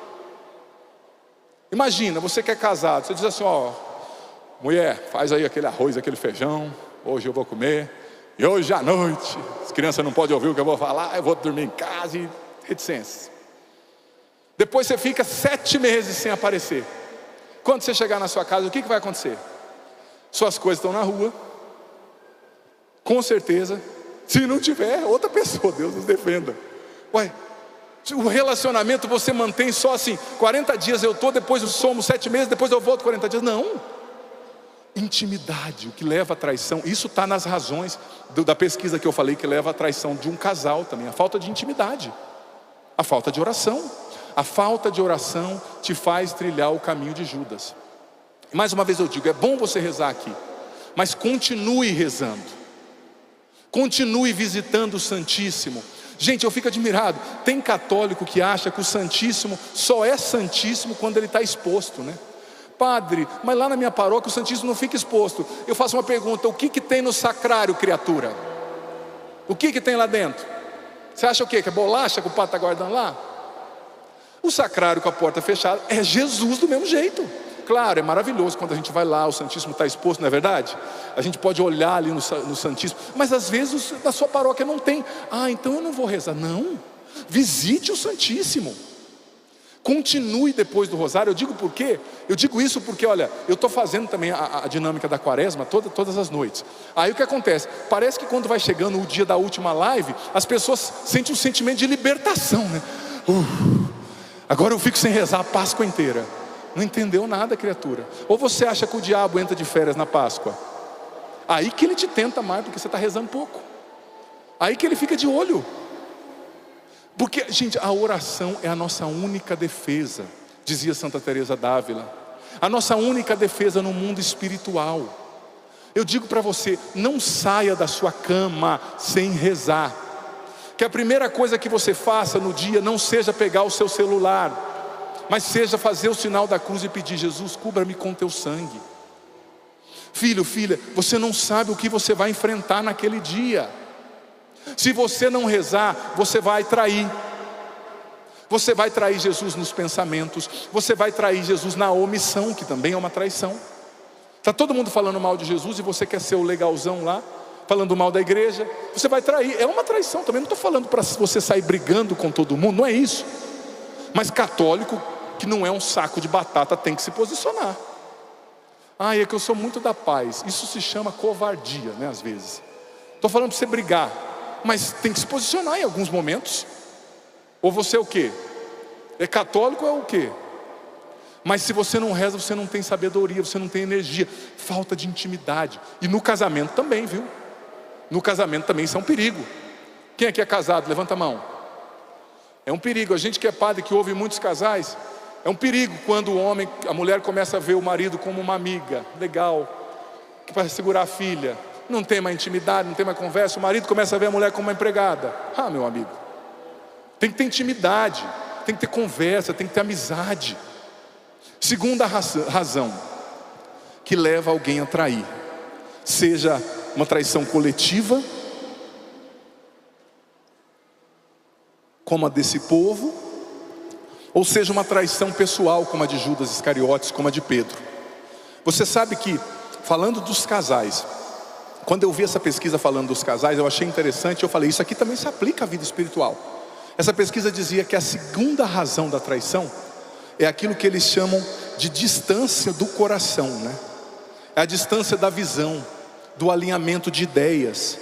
Imagina, você que é casado, você diz assim, ó, mulher, faz aí aquele arroz, aquele feijão, hoje eu vou comer, e hoje à noite, as crianças não podem ouvir o que eu vou falar, eu vou dormir em casa, e reticências. Depois você fica 7 meses sem aparecer. Quando você chegar na sua casa, o que vai acontecer? Suas coisas estão na rua, com certeza. Se não tiver, outra pessoa, Deus nos defenda. Ué, o relacionamento você mantém só assim, 40 dias eu estou, depois somos 7 meses, depois eu volto 40 dias. Não. Intimidade, o que leva à traição. Isso está nas razões da pesquisa que eu falei, que leva à traição de um casal também. A falta de intimidade, a falta de oração. A falta de oração te faz trilhar o caminho de Judas. Mais uma vez eu digo, é bom você rezar aqui, mas continue rezando, continue visitando o Santíssimo. Gente, eu fico admirado, tem católico que acha que o Santíssimo só é Santíssimo quando ele está exposto, né? Padre, mas lá na minha paróquia o Santíssimo não fica exposto. Eu faço uma pergunta, o que tem no sacrário, criatura? O que tem lá dentro? Você acha o quê? Que é bolacha que o padre está guardando lá? O sacrário com a porta fechada é Jesus do mesmo jeito. Claro, é maravilhoso quando a gente vai lá, o Santíssimo está exposto, não é verdade? A gente pode olhar ali no Santíssimo, mas às vezes na sua paróquia não tem. Ah, então eu não vou rezar. Não, visite o Santíssimo. Continue depois do rosário. Eu digo por quê? Eu digo isso porque, olha, eu estou fazendo também a dinâmica da quaresma todas as noites. Aí o que acontece? Parece que quando vai chegando o dia da última live, as pessoas sentem um sentimento de libertação, né? Agora eu fico sem rezar a Páscoa inteira. Não entendeu nada, criatura. Ou você acha que o diabo entra de férias na Páscoa? Aí que ele te tenta mais, porque você está rezando pouco. Aí que ele fica de olho. Porque, gente, a oração é a nossa única defesa, dizia Santa Teresa d'Ávila. A nossa única defesa no mundo espiritual. Eu digo para você, não saia da sua cama sem rezar. Que a primeira coisa que você faça no dia não seja pegar o seu celular, mas seja fazer o sinal da cruz e pedir: Jesus, cubra-me com teu sangue. Filho, filha, você não sabe o que você vai enfrentar naquele dia. Se você não rezar, você vai trair. Você vai trair Jesus nos pensamentos. Você vai trair Jesus na omissão, que também é uma traição. Está todo mundo falando mal de Jesus e você quer ser o legalzão lá, falando mal da igreja. Você vai trair, é uma traição também. Não estou falando para você sair brigando com todo mundo, não é isso. Mas católico, que não é um saco de batata, tem que se posicionar. É que eu sou muito da paz. Isso se chama covardia, né, às vezes. Estou falando para você brigar, mas tem que se posicionar em alguns momentos. Ou você é o quê? É católico ou é o quê? Mas se você não reza, você não tem sabedoria, você não tem energia, falta de intimidade. E no casamento também, viu? No casamento também isso é um perigo. Quem aqui é casado? Levanta a mão. É um perigo. A gente que é padre, que ouve muitos casais, é um perigo quando a mulher começa a ver o marido como uma amiga legal, que para segurar a filha. Não tem mais intimidade, não tem mais conversa. O marido começa a ver a mulher como uma empregada. Meu amigo, tem que ter intimidade, tem que ter conversa, tem que ter amizade. Segunda razão que leva alguém a trair, seja uma traição coletiva, como a desse povo, ou seja uma traição pessoal, como a de Judas Iscariotes, como a de Pedro. Você sabe que, falando dos casais, quando eu vi essa pesquisa falando dos casais, eu achei interessante. Eu falei, isso aqui também se aplica à vida espiritual. Essa pesquisa dizia que a segunda razão da traição é aquilo que eles chamam de distância do coração, né? É a distância da visão, do alinhamento de ideias,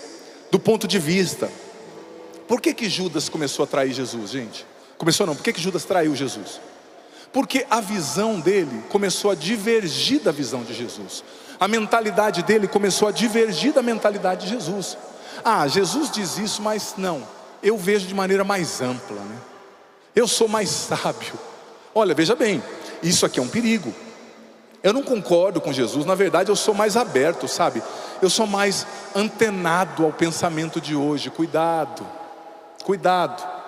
do ponto de vista. Por que Judas começou a trair Jesus, gente? Começou não, por que Judas traiu Jesus? Porque a visão dele começou a divergir da visão de Jesus. A mentalidade dele começou a divergir da mentalidade de Jesus. Jesus diz isso, mas não, eu vejo de maneira mais ampla, né? Eu sou mais sábio. Olha, veja bem, isso aqui é um perigo. Eu não concordo com Jesus, na verdade eu sou mais aberto, sabe? Eu sou mais antenado ao pensamento de hoje. Cuidado, cuidado.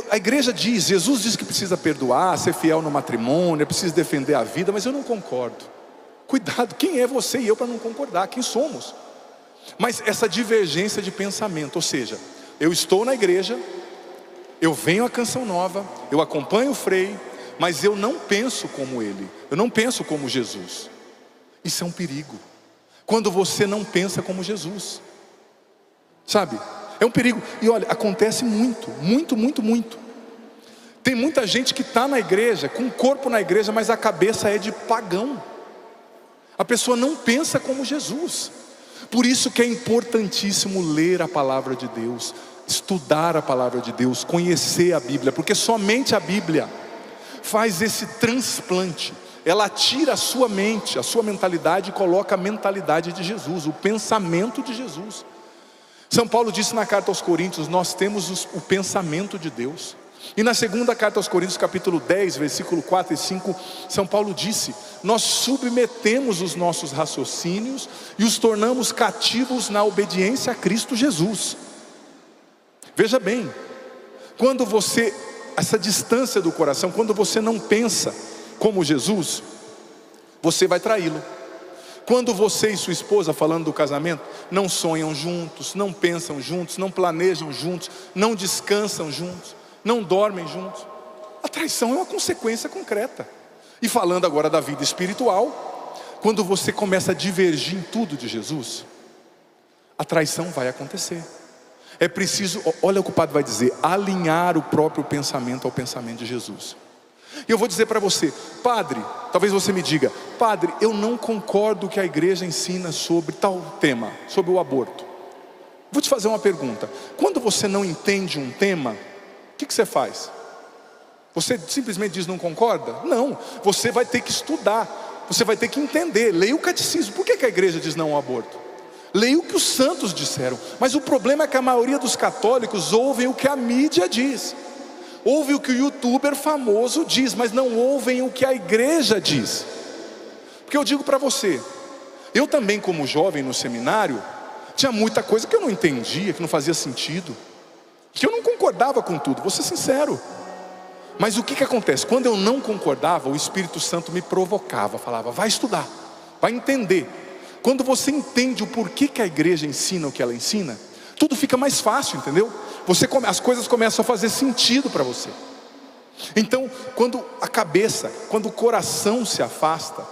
A igreja diz, Jesus diz que precisa perdoar, ser fiel no matrimônio, é preciso defender a vida, mas eu não concordo. Cuidado, quem é você e eu para não concordar? Quem somos? Mas essa divergência de pensamento, ou seja, eu estou na igreja, eu venho à Canção Nova, eu acompanho o Frei, mas eu não penso como ele, eu não penso como Jesus. Isso é um perigo, quando você não pensa como Jesus, sabe? É um perigo. E olha, acontece muito. Tem muita gente que está na igreja, com o corpo na igreja, mas a cabeça é de pagão. A pessoa não pensa como Jesus. Por isso que é importantíssimo ler a palavra de Deus, estudar a palavra de Deus, conhecer a Bíblia, porque somente a Bíblia faz esse transplante. Ela tira a sua mente, a sua mentalidade e coloca a mentalidade de Jesus, o pensamento de Jesus. São Paulo disse na carta aos Coríntios, nós temos o pensamento de Deus. E na segunda carta aos Coríntios, capítulo 10, versículo 4 e 5, São Paulo disse, nós submetemos os nossos raciocínios e os tornamos cativos na obediência a Cristo Jesus. Veja bem, quando você, essa distância do coração, quando você não pensa como Jesus, você vai traí-lo. Quando você e sua esposa, falando do casamento, não sonham juntos, não pensam juntos, não planejam juntos, não descansam juntos, não dormem juntos, a traição é uma consequência concreta. E falando agora da vida espiritual, quando você começa a divergir em tudo de Jesus, a traição vai acontecer. É preciso, olha o que o padre vai dizer, alinhar o próprio pensamento ao pensamento de Jesus. E eu vou dizer para você, padre, talvez você me diga, padre, eu não concordo que a igreja ensina sobre tal tema, sobre o aborto. Vou te fazer uma pergunta, quando você não entende um tema, o que você faz? Você simplesmente diz não concorda? Não, você vai ter que estudar, você vai ter que entender, leia o catecismo. Por que a igreja diz não ao aborto? Leia o que os santos disseram. Mas o problema é que a maioria dos católicos ouvem o que a mídia diz, ouvem o que o youtuber famoso diz, mas não ouvem o que a igreja diz. Porque eu digo para você, eu também como jovem no seminário, tinha muita coisa que eu não entendia, que não fazia sentido, que eu não concordava com tudo, vou ser sincero. Mas o que acontece? Quando eu não concordava, o Espírito Santo me provocava, falava, vai estudar, vai entender. Quando você entende o porquê que a igreja ensina o que ela ensina, tudo fica mais fácil, entendeu? As coisas começam a fazer sentido para você. Então, quando a cabeça, quando o coração se afasta,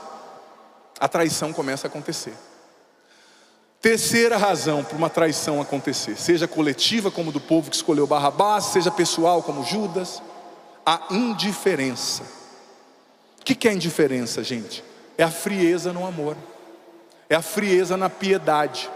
a traição começa a acontecer. Terceira razão para uma traição acontecer, seja coletiva como do povo que escolheu Barrabás, seja pessoal como Judas, a indiferença. O que é a indiferença, gente? É a frieza no amor, é a frieza na piedade.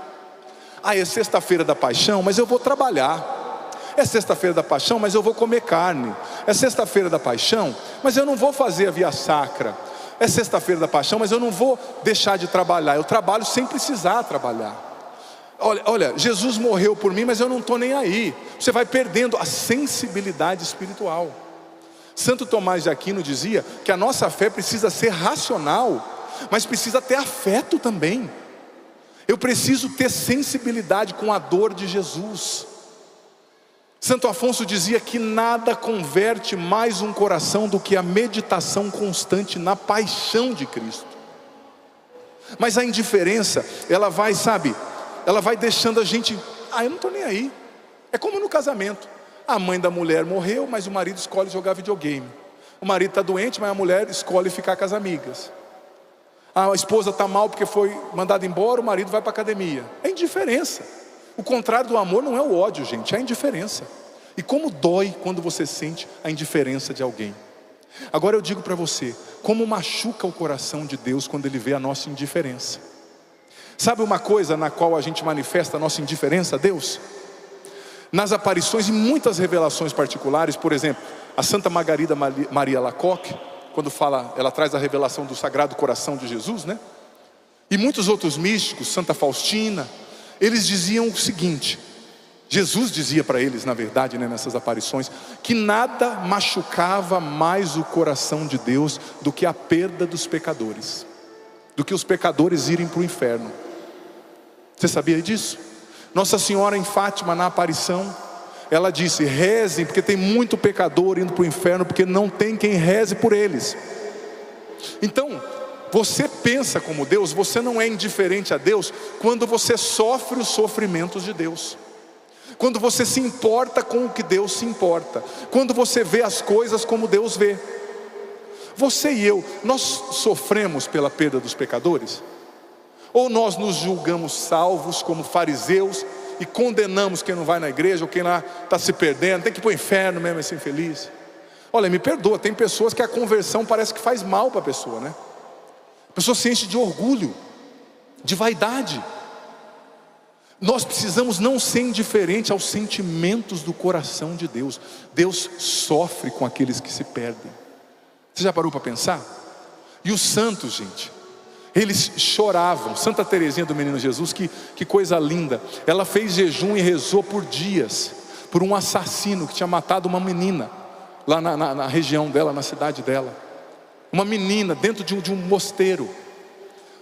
É sexta-feira da paixão, mas eu vou trabalhar. É sexta-feira da paixão, mas eu vou comer carne. É sexta-feira da paixão, mas eu não vou fazer a via sacra. É sexta-feira da paixão, mas eu não vou deixar de trabalhar. Eu trabalho sem precisar trabalhar. Olha, Jesus morreu por mim, mas eu não estou nem aí. Você vai perdendo a sensibilidade espiritual. Santo Tomás de Aquino dizia que a nossa fé precisa ser racional, mas precisa ter afeto também. Eu preciso ter sensibilidade com a dor de Jesus. Santo Afonso dizia que nada converte mais um coração do que a meditação constante na paixão de Cristo. Mas a indiferença, ela vai, ela vai deixando a gente, eu não estou nem aí. É como no casamento, a mãe da mulher morreu, mas o marido escolhe jogar videogame. O marido está doente, mas a mulher escolhe ficar com as amigas. A esposa está mal porque foi mandada embora, o marido vai para a academia. É indiferença. O contrário do amor não é o ódio, gente, é a indiferença. E como dói quando você sente a indiferença de alguém. Agora eu digo para você, como machuca o coração de Deus quando Ele vê a nossa indiferença. Sabe uma coisa na qual a gente manifesta a nossa indiferença a Deus? Nas aparições e muitas revelações particulares. Por exemplo, a Santa Margarida Maria Alacoque, quando fala, ela traz a revelação do Sagrado Coração de Jesus, né? E muitos outros místicos, Santa Faustina, eles diziam o seguinte, Jesus dizia para eles, na verdade, né, nessas aparições, que nada machucava mais o coração de Deus do que a perda dos pecadores, do que os pecadores irem para o inferno. Você sabia disso? Nossa Senhora em Fátima, na aparição, ela disse, rezem, porque tem muito pecador indo para o inferno, porque não tem quem reze por eles. Então, você pensa como Deus, você não é indiferente a Deus, quando você sofre os sofrimentos de Deus. Quando você se importa com o que Deus se importa. Quando você vê as coisas como Deus vê. Você e eu, nós sofremos pela perda dos pecadores? Ou nós nos julgamos salvos como fariseus e condenamos quem não vai na igreja, ou quem lá está se perdendo, tem que ir para o inferno mesmo, é ser infeliz? Olha, me perdoa, tem pessoas que a conversão parece que faz mal para a pessoa, né? A pessoa se enche de orgulho, de vaidade. Nós precisamos não ser indiferente aos sentimentos do coração de Deus. Deus sofre com aqueles que se perdem. Você já parou para pensar? E os santos, gente, eles choravam. Santa Teresinha do Menino Jesus, que coisa linda. Ela fez jejum e rezou por dias, por um assassino que tinha matado uma menina, lá na região dela, na cidade dela. Uma menina dentro de um mosteiro.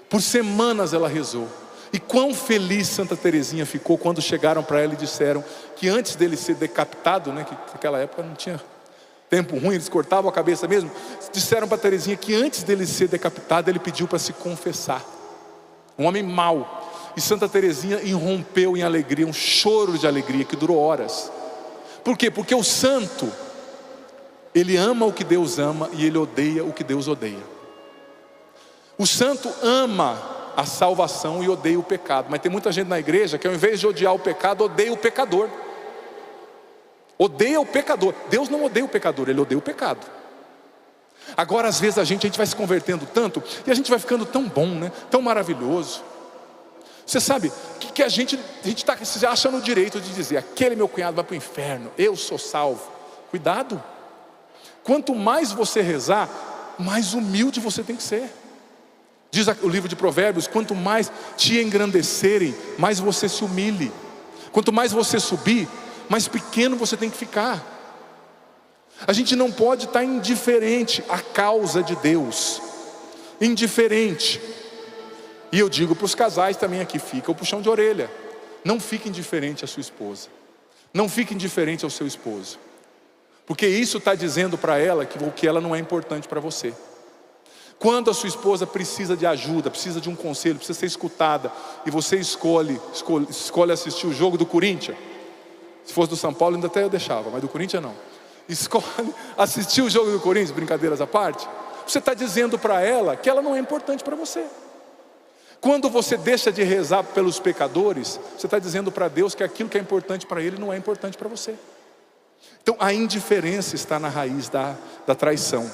Por semanas ela rezou. E quão feliz Santa Teresinha ficou quando chegaram para ela e disseram que antes dele ser decapitado, né, que naquela época não tinha tempo ruim, eles cortavam a cabeça mesmo. Disseram para Teresinha que antes dele ser decapitado, ele pediu para se confessar. Um homem mau. E Santa Teresinha irrompeu em alegria, um choro de alegria que durou horas. Por quê? Porque o santo, ele ama o que Deus ama e ele odeia o que Deus odeia. O santo ama a salvação e odeia o pecado. Mas tem muita gente na igreja que ao invés de odiar o pecado, odeia o pecador. Odeia o pecador. Deus não odeia o pecador, Ele odeia o pecado. Agora às vezes a gente vai se convertendo tanto, e a gente vai ficando tão bom, né? Tão maravilhoso. Você sabe que a gente está se acha no direito de dizer: aquele meu cunhado vai para o inferno, eu sou salvo. Cuidado. Quanto mais você rezar, mais humilde você tem que ser. Diz o livro de Provérbios: quanto mais te engrandecerem, mais você se humilhe. Quanto mais você subir, mais pequeno você tem que ficar. A gente não pode estar indiferente à causa de Deus. Indiferente. E eu digo para os casais também aqui: fica o puxão de orelha. Não fique indiferente à sua esposa. Não fique indiferente ao seu esposo. Porque isso está dizendo para ela que ela não é importante para você. Quando a sua esposa precisa de ajuda, precisa de um conselho, precisa ser escutada, e você escolhe assistir o jogo do Corinthians. Se fosse do São Paulo ainda até eu deixava, mas do Corinthians não. Escolhe assistir o jogo do Corinthians, brincadeiras à parte. Você está dizendo para ela que ela não é importante para você. Quando você deixa de rezar pelos pecadores, você está dizendo para Deus que aquilo que é importante para Ele não é importante para você. Então a indiferença está na raiz da traição.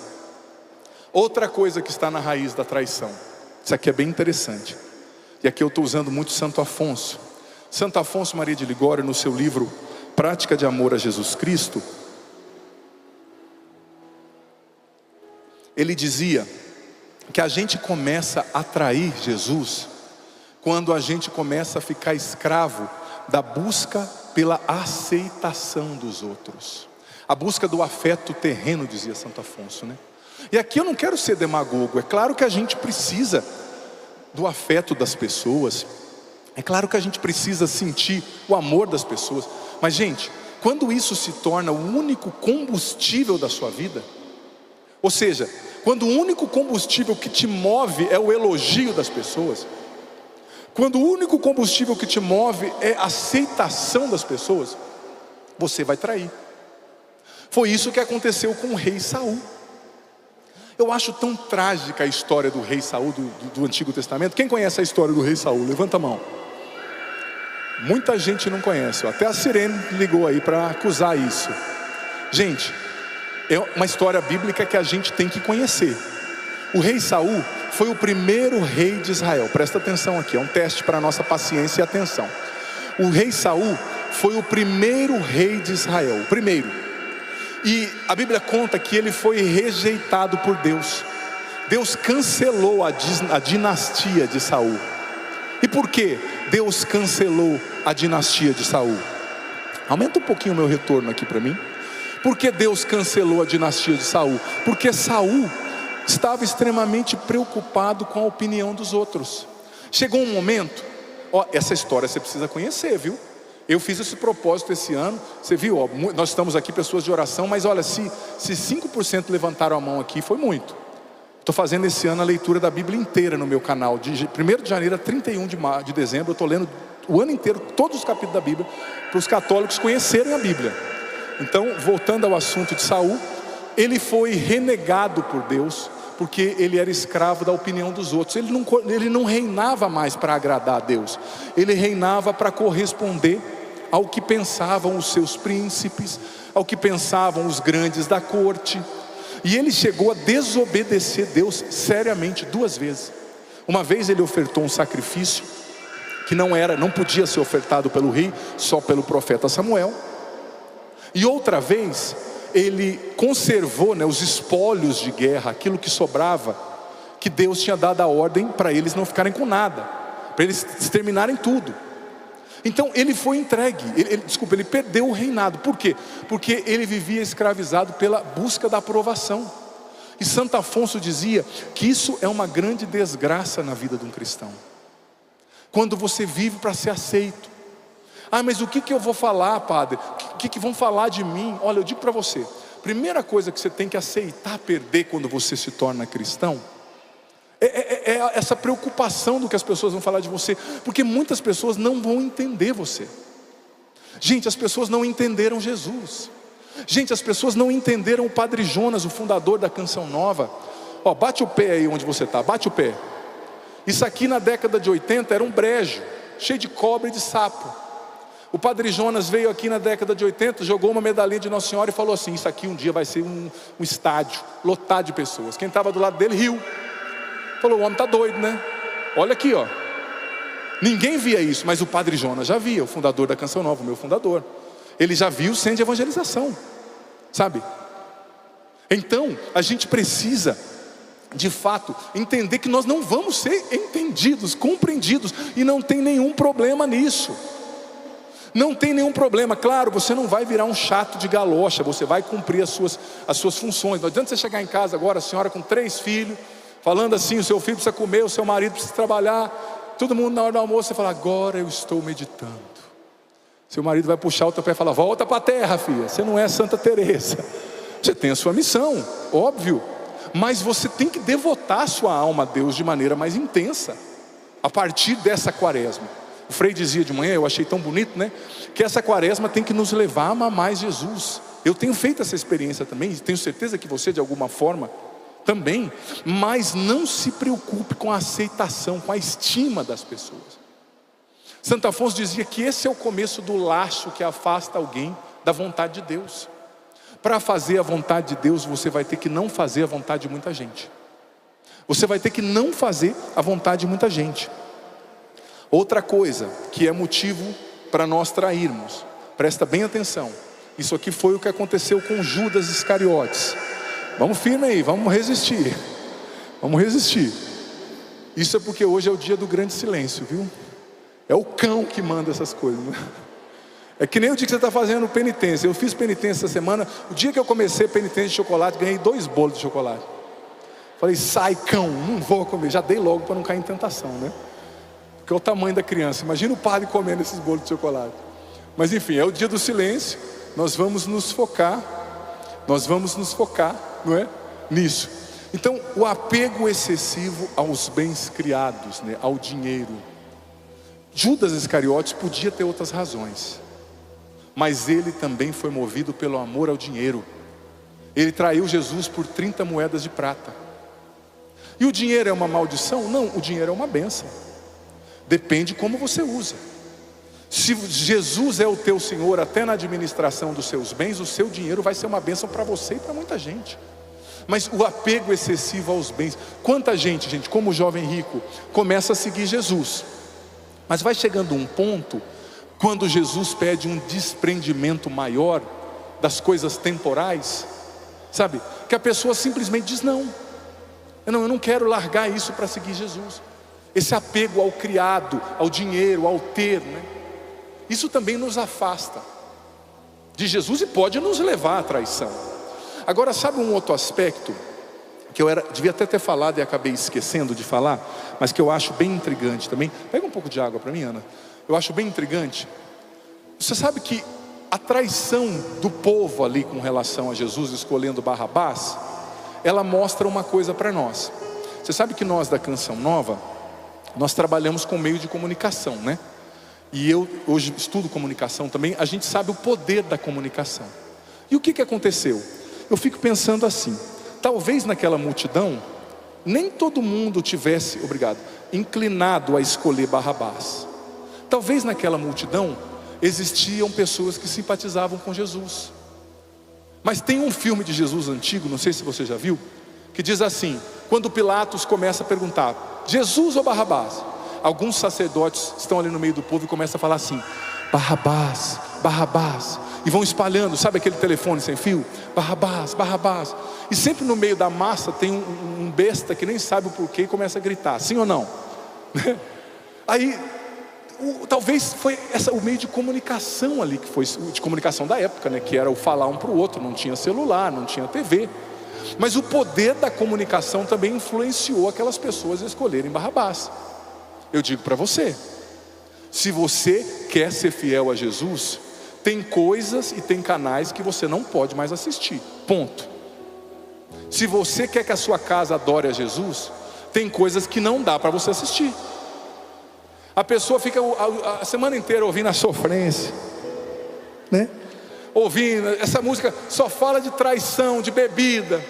Outra coisa que está na raiz da traição, isso aqui é bem interessante, e aqui eu estou usando muito Santo Afonso. Santo Afonso Maria de Ligório, no seu livro Prática de Amor a Jesus Cristo, ele dizia que a gente começa a trair Jesus quando a gente começa a ficar escravo da busca pela aceitação dos outros, a busca do afeto terreno, dizia Santo Afonso, né? E aqui eu não quero ser demagogo. É claro que a gente precisa do afeto das pessoas, é claro que a gente precisa sentir o amor das pessoas, mas gente, quando isso se torna o único combustível da sua vida, ou seja, quando o único combustível que te move é o elogio das pessoas, quando o único combustível que te move é a aceitação das pessoas, você vai trair. Foi isso que aconteceu com o rei Saul. Eu acho tão trágica a história do rei Saul do Antigo Testamento. Quem conhece a história do rei Saul? Levanta a mão. Muita gente não conhece. Até a Sirene ligou aí para acusar isso. Gente, é uma história bíblica que a gente tem que conhecer. O rei Saul foi o primeiro rei de Israel. Presta atenção aqui, é um teste para a nossa paciência e atenção. O rei Saul foi o primeiro rei de Israel, o primeiro. E a Bíblia conta que ele foi rejeitado por Deus. Deus cancelou a dinastia de Saul. E por que Deus cancelou a dinastia de Saul? Aumenta um pouquinho o meu retorno aqui para mim. Por que Deus cancelou a dinastia de Saul? Porque Saul estava extremamente preocupado com a opinião dos outros. Chegou um momento, essa história você precisa conhecer, viu? Eu fiz esse propósito esse ano. Você viu, nós estamos aqui pessoas de oração, mas olha, se 5% levantaram a mão aqui, foi muito. Estou fazendo esse ano a leitura da Bíblia inteira no meu canal, de 1º de janeiro a 31 de dezembro. Eu estou lendo o ano inteiro, todos os capítulos da Bíblia, para os católicos conhecerem a Bíblia. Então, voltando ao assunto de Saul, ele foi renegado por Deus, porque ele era escravo da opinião dos outros. Ele não reinava mais para agradar a Deus, ele reinava para corresponder ao que pensavam os seus príncipes, ao que pensavam os grandes da corte. E ele chegou a desobedecer Deus seriamente 2 vezes. Uma vez ele ofertou um sacrifício que não podia ser ofertado pelo rei, só pelo profeta Samuel. E outra vez ele conservou, os espólios de guerra, aquilo que sobrava, que Deus tinha dado a ordem para eles não ficarem com nada, para eles exterminarem tudo. Então ele foi entregue, ele perdeu o reinado. Por quê? Porque ele vivia escravizado pela busca da aprovação. E Santo Afonso dizia que isso é uma grande desgraça na vida de um cristão, quando você vive para ser aceito. Mas o que eu vou falar, padre? O que vão falar de mim? Olha, eu digo para você, primeira coisa que você tem que aceitar perder quando você se torna cristão é essa preocupação do que as pessoas vão falar de você, porque muitas pessoas não vão entender você. Gente, as pessoas não entenderam Jesus. Gente, as pessoas não entenderam o Padre Jonas, o fundador da Canção Nova. Bate o pé aí onde você está, bate o pé. Isso aqui na década de 80 era um brejo, cheio de cobra e de sapo. O Padre Jonas veio aqui na década de 80, jogou uma medalhinha de Nossa Senhora e falou assim: isso aqui um dia vai ser um estádio lotado de pessoas. Quem estava do lado dele riu, falou: o homem está doido, né? Olha aqui, ó. Ninguém via isso, mas o Padre Jonas já via, o fundador da Canção Nova, o meu fundador. Ele já viu o centro de evangelização, sabe? Então, a gente precisa, de fato, entender que nós não vamos ser entendidos, compreendidos, e não tem nenhum problema nisso. Não tem nenhum problema. Claro, você não vai virar um chato de galocha, você vai cumprir as suas funções. Não adianta você chegar em casa agora, a senhora com 3 filhos, falando assim: o seu filho precisa comer, o seu marido precisa trabalhar, todo mundo na hora do almoço, você fala: agora eu estou meditando. Seu marido vai puxar o teu pé e falar: volta para a terra, filha, você não é Santa Teresa. Você tem a sua missão, óbvio, mas você tem que devotar a sua alma a Deus de maneira mais intensa, a partir dessa quaresma. O Frei dizia de manhã, eu achei tão bonito, né? Que essa quaresma tem que nos levar a amar mais Jesus. Eu tenho feito essa experiência também, e tenho certeza que você de alguma forma também. Mas não se preocupe com a aceitação, com a estima das pessoas. Santo Afonso dizia que esse é o começo do laço que afasta alguém da vontade de Deus. Para fazer a vontade de Deus, você vai ter que não fazer a vontade de muita gente. Você vai ter que não fazer a vontade de muita gente. Outra coisa que é motivo para nós trairmos, presta bem atenção, isso aqui foi o que aconteceu com Judas Iscariotes. Vamos firme aí, vamos resistir. Vamos resistir. Isso é porque hoje é o dia do grande silêncio, viu? É o cão que manda essas coisas, né? É que nem o dia que você está fazendo penitência. Eu fiz penitência essa semana. O dia que eu comecei penitência de chocolate, ganhei 2 bolos de chocolate. Falei: sai, cão, não vou comer. Já dei logo para não cair em tentação, né? Porque é o tamanho da criança. Imagina o padre comendo esses bolos de chocolate. Mas enfim, é o dia do silêncio. Nós vamos nos focar, não é? Nisso. Então, o apego excessivo aos bens criados, né? Ao dinheiro. Judas Iscariotes podia ter outras razões, mas ele também foi movido pelo amor ao dinheiro. Ele traiu Jesus por 30 moedas de prata. E o dinheiro é uma maldição? Não, o dinheiro é uma bênção. Depende como você usa. Se Jesus é o teu Senhor até na administração dos seus bens, o seu dinheiro vai ser uma bênção para você e para muita gente. Mas o apego excessivo aos bens, quanta gente, como o jovem rico, começa a seguir Jesus, mas vai chegando um ponto, quando Jesus pede um desprendimento maior das coisas temporais, sabe, que a pessoa simplesmente diz: não, eu não quero largar isso para seguir Jesus. Esse apego ao criado, ao dinheiro, ao ter, né? Isso também nos afasta de Jesus e pode nos levar à traição. Agora, sabe um outro aspecto que eu devia até ter falado e acabei esquecendo de falar, mas que eu acho bem intrigante também? Pega um pouco de água para mim, Ana. Eu acho bem intrigante. Você sabe que a traição do povo ali com relação a Jesus escolhendo Barrabás, ela mostra uma coisa para nós. Você sabe que nós da Canção Nova, nós trabalhamos com meio de comunicação, né? E eu hoje estudo comunicação também. A gente sabe o poder da comunicação. E o que aconteceu? Eu fico pensando assim: talvez naquela multidão nem todo mundo tivesse, inclinado a escolher Barrabás. Talvez naquela multidão existiam pessoas que simpatizavam com Jesus. Mas tem um filme de Jesus antigo, não sei se você já viu, que diz assim: quando Pilatos começa a perguntar: Jesus ou Barrabás? Alguns sacerdotes estão ali no meio do povo e começam a falar assim: Barrabás, Barrabás. E vão espalhando, sabe aquele telefone sem fio? Barrabás, Barrabás. E sempre no meio da massa tem um besta que nem sabe o porquê e começa a gritar, sim ou não? Aí, talvez foi o meio de comunicação ali, que foi de comunicação da época, né? Que era o falar um para o outro, não tinha celular, não tinha TV. Mas o poder da comunicação também influenciou aquelas pessoas a escolherem Barrabás. Eu digo para você, se você quer ser fiel a Jesus, tem coisas e tem canais que você não pode mais assistir, ponto. Se você quer que a sua casa adore a Jesus, tem coisas que não dá para você assistir. A pessoa fica a semana inteira ouvindo a sofrência, né? Ouvindo, essa música só fala de traição, de bebida.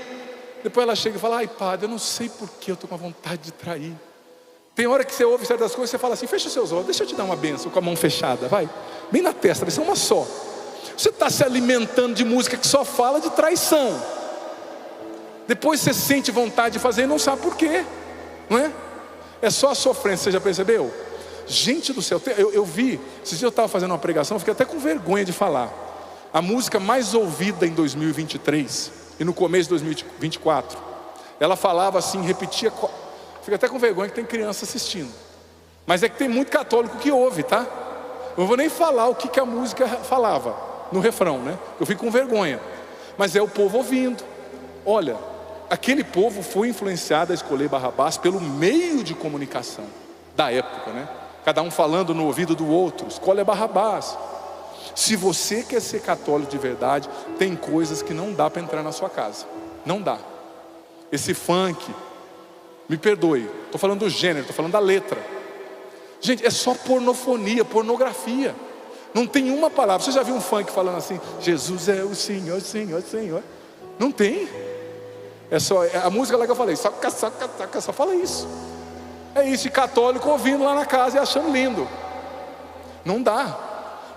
Depois ela chega e fala: ai, padre, eu não sei por que eu estou com a vontade de trair. Tem hora que você ouve certas coisas, você fala assim: fecha os seus olhos, deixa eu te dar uma bênção com a mão fechada, vai, bem na testa, vai ser uma só. Você está se alimentando de música que só fala de traição. Depois você sente vontade de fazer e não sabe por quê, não é? É só a sofrência, você já percebeu? Gente do céu, eu vi, esses dias eu estava fazendo uma pregação, fiquei até com vergonha de falar. A música mais ouvida em 2023 e no começo de 2024, ela falava assim, repetia, fica até com vergonha que tem criança assistindo. Mas é que tem muito católico que ouve, tá? Eu não vou nem falar o que a música falava no refrão, né? Eu fico com vergonha. Mas é o povo ouvindo. Olha, aquele povo foi influenciado a escolher Barrabás pelo meio de comunicação da época, né? Cada um falando no ouvido do outro, escolhe Barrabás. Se você quer ser católico de verdade, tem coisas que não dá para entrar na sua casa. Não dá. Esse funk, me perdoe, estou falando do gênero, estou falando da letra. Gente, é só pornofonia, pornografia. Não tem uma palavra. Você já viu um funk falando assim: Jesus é o Senhor, Senhor, Senhor? Não tem. É só a música lá que eu falei, só fala isso. É isso, e católico ouvindo lá na casa e achando lindo. Não dá.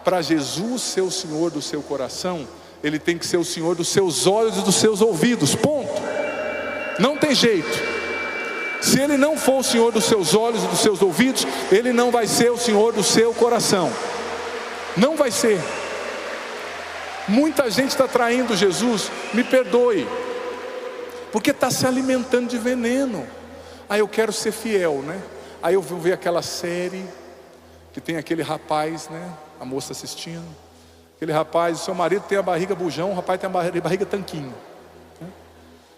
Para Jesus ser o Senhor do seu coração, Ele tem que ser o Senhor dos seus olhos e dos seus ouvidos, ponto. Não tem jeito. Se Ele não for o Senhor dos seus olhos e dos seus ouvidos, Ele não vai ser o Senhor do seu coração. Não vai ser. Muita gente está traindo Jesus, me perdoe, porque está se alimentando de veneno. Aí eu quero ser fiel, né? Aí eu vou ver aquela série que tem aquele rapaz, né? A moça assistindo. Aquele rapaz, o seu marido tem a barriga bujão, o rapaz tem a barriga tanquinho.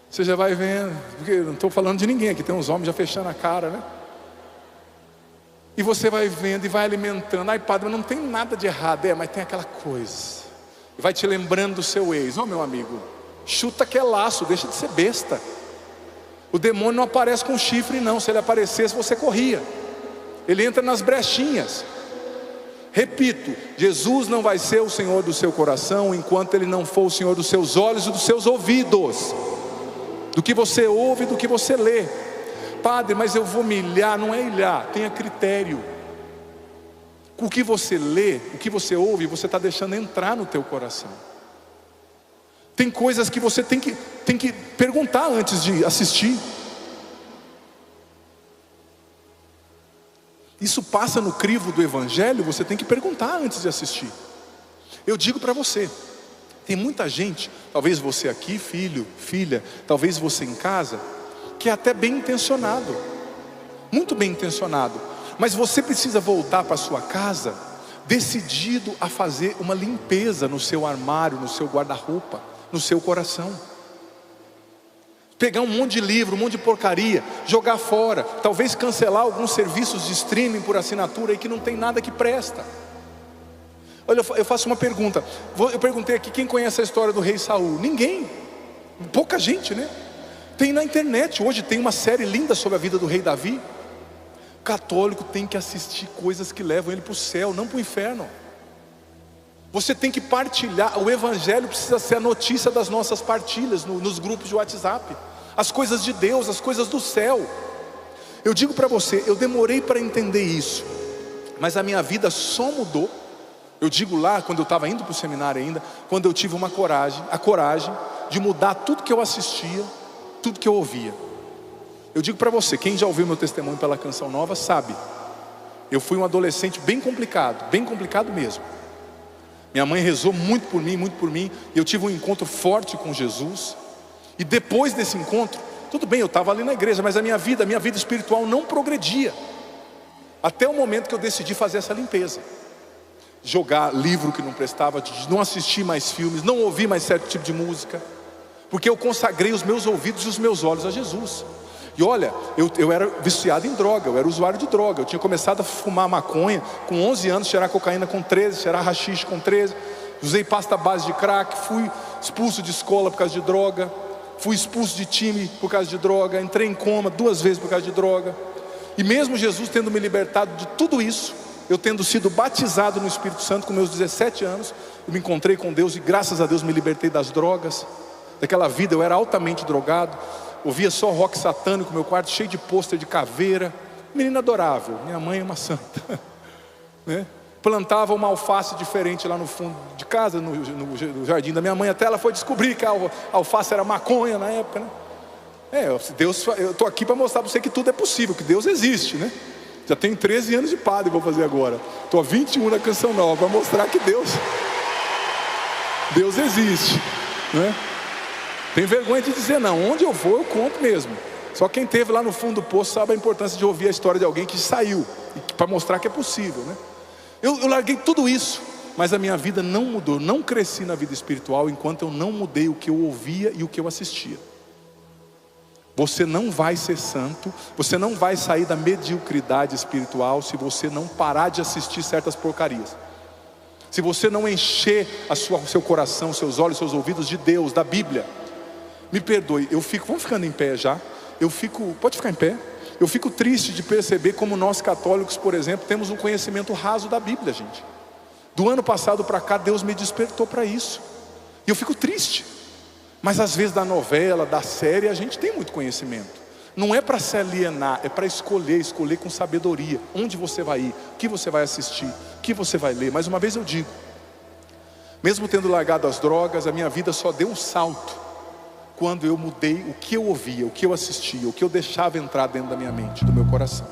Você já vai vendo, porque eu não estou falando de ninguém aqui, tem uns homens já fechando a cara, né? E você vai vendo e vai alimentando. Ai, padre, não tem nada de errado, mas tem aquela coisa. E vai te lembrando do seu ex. Ô, meu amigo, chuta que é laço, deixa de ser besta. O demônio não aparece com chifre não. Se ele aparecesse, você corria. Ele entra nas brechinhas. Repito, Jesus não vai ser o Senhor do seu coração enquanto Ele não for o Senhor dos seus olhos e dos seus ouvidos, do que você ouve e do que você lê. Padre, mas eu vou me ilhar. Não é ilhar, tenha critério. O que você lê, o que você ouve, você está deixando entrar no teu coração. Tem coisas que você tem que perguntar antes de assistir. Isso passa no crivo do Evangelho, você tem que perguntar antes de assistir. Eu digo para você, tem muita gente, talvez você aqui, filho, filha, talvez você em casa, que é até bem intencionado, muito bem intencionado, mas você precisa voltar para a sua casa decidido a fazer uma limpeza no seu armário, no seu guarda-roupa, no seu coração. Pegar um monte de livro, um monte de porcaria, jogar fora, talvez cancelar alguns serviços de streaming por assinatura aí que não tem nada que presta. Olha, eu faço uma pergunta. Eu perguntei aqui, quem conhece a história do rei Saul? Ninguém, pouca gente, né? Tem na internet, hoje tem uma série linda sobre a vida do rei Davi. O católico tem que assistir coisas que levam ele para o céu, não para o inferno. Você tem que partilhar. O Evangelho precisa ser a notícia das nossas partilhas nos grupos de WhatsApp. As coisas de Deus, as coisas do céu. Eu digo para você, eu demorei para entender isso, mas a minha vida só mudou. Eu digo lá, quando eu estava indo para o seminário ainda, quando eu tive a coragem de mudar tudo que eu assistia, tudo que eu ouvia. Eu digo para você, quem já ouviu meu testemunho pela Canção Nova sabe, eu fui um adolescente bem complicado mesmo. Minha mãe rezou muito por mim, e eu tive um encontro forte com Jesus. E depois desse encontro, tudo bem, eu estava ali na igreja, mas a minha vida espiritual não progredia. Até o momento que eu decidi fazer essa limpeza. Jogar livro que não prestava, de não assistir mais filmes, não ouvir mais certo tipo de música. Porque eu consagrei os meus ouvidos e os meus olhos a Jesus. E olha, eu era viciado em droga, eu era usuário de droga. Eu tinha começado a fumar maconha com 11 anos, cheirar cocaína com 13, cheirar haxixe com 13. Usei pasta base de crack, fui expulso de escola por causa de droga. Fui expulso de time por causa de droga. Entrei em coma 2 vezes por causa de droga. E mesmo Jesus tendo me libertado de tudo isso, eu tendo sido batizado no Espírito Santo com meus 17 anos, eu me encontrei com Deus e graças a Deus me libertei das drogas. Daquela vida eu era altamente drogado. Ouvia só rock satânico, meu quarto cheio de pôster de caveira, Menina adorável, minha mãe é uma santa, né? Plantava uma alface diferente lá no fundo de casa, no jardim da minha mãe, até ela foi descobrir que a alface era maconha na época, né? Deus, eu estou aqui para mostrar para você que tudo é possível, que Deus existe, né? Já tenho 13 anos de padre, vou fazer agora. Estou há 21 na Canção Nova, para mostrar que Deus existe, né? Tem vergonha de dizer não, onde eu vou eu conto mesmo. Só quem esteve lá no fundo do poço sabe a importância de ouvir a história de alguém que saiu, para mostrar que é possível, né? Eu larguei tudo isso, mas a minha vida não mudou, não cresci na vida espiritual enquanto eu não mudei o que eu ouvia e o que eu assistia. Você não vai ser santo, você não vai sair da mediocridade espiritual se você não parar de assistir certas porcarias. Se você não encher o seu coração, seus olhos, seus ouvidos de Deus, da Bíblia. Me perdoe, vamos ficando em pé já. Pode ficar em pé. Eu fico triste de perceber como nós católicos, por exemplo, temos um conhecimento raso da Bíblia, gente. Do ano passado para cá, Deus me despertou para isso. E eu fico triste. Mas às vezes da novela, da série, a gente tem muito conhecimento. Não é para se alienar, é para escolher com sabedoria. Onde você vai ir, o que você vai assistir, o que você vai ler. Mais uma vez eu digo, mesmo tendo largado as drogas, a minha vida só deu um salto quando eu mudei o que eu ouvia, o que eu assistia, o que eu deixava entrar dentro da minha mente, do meu coração.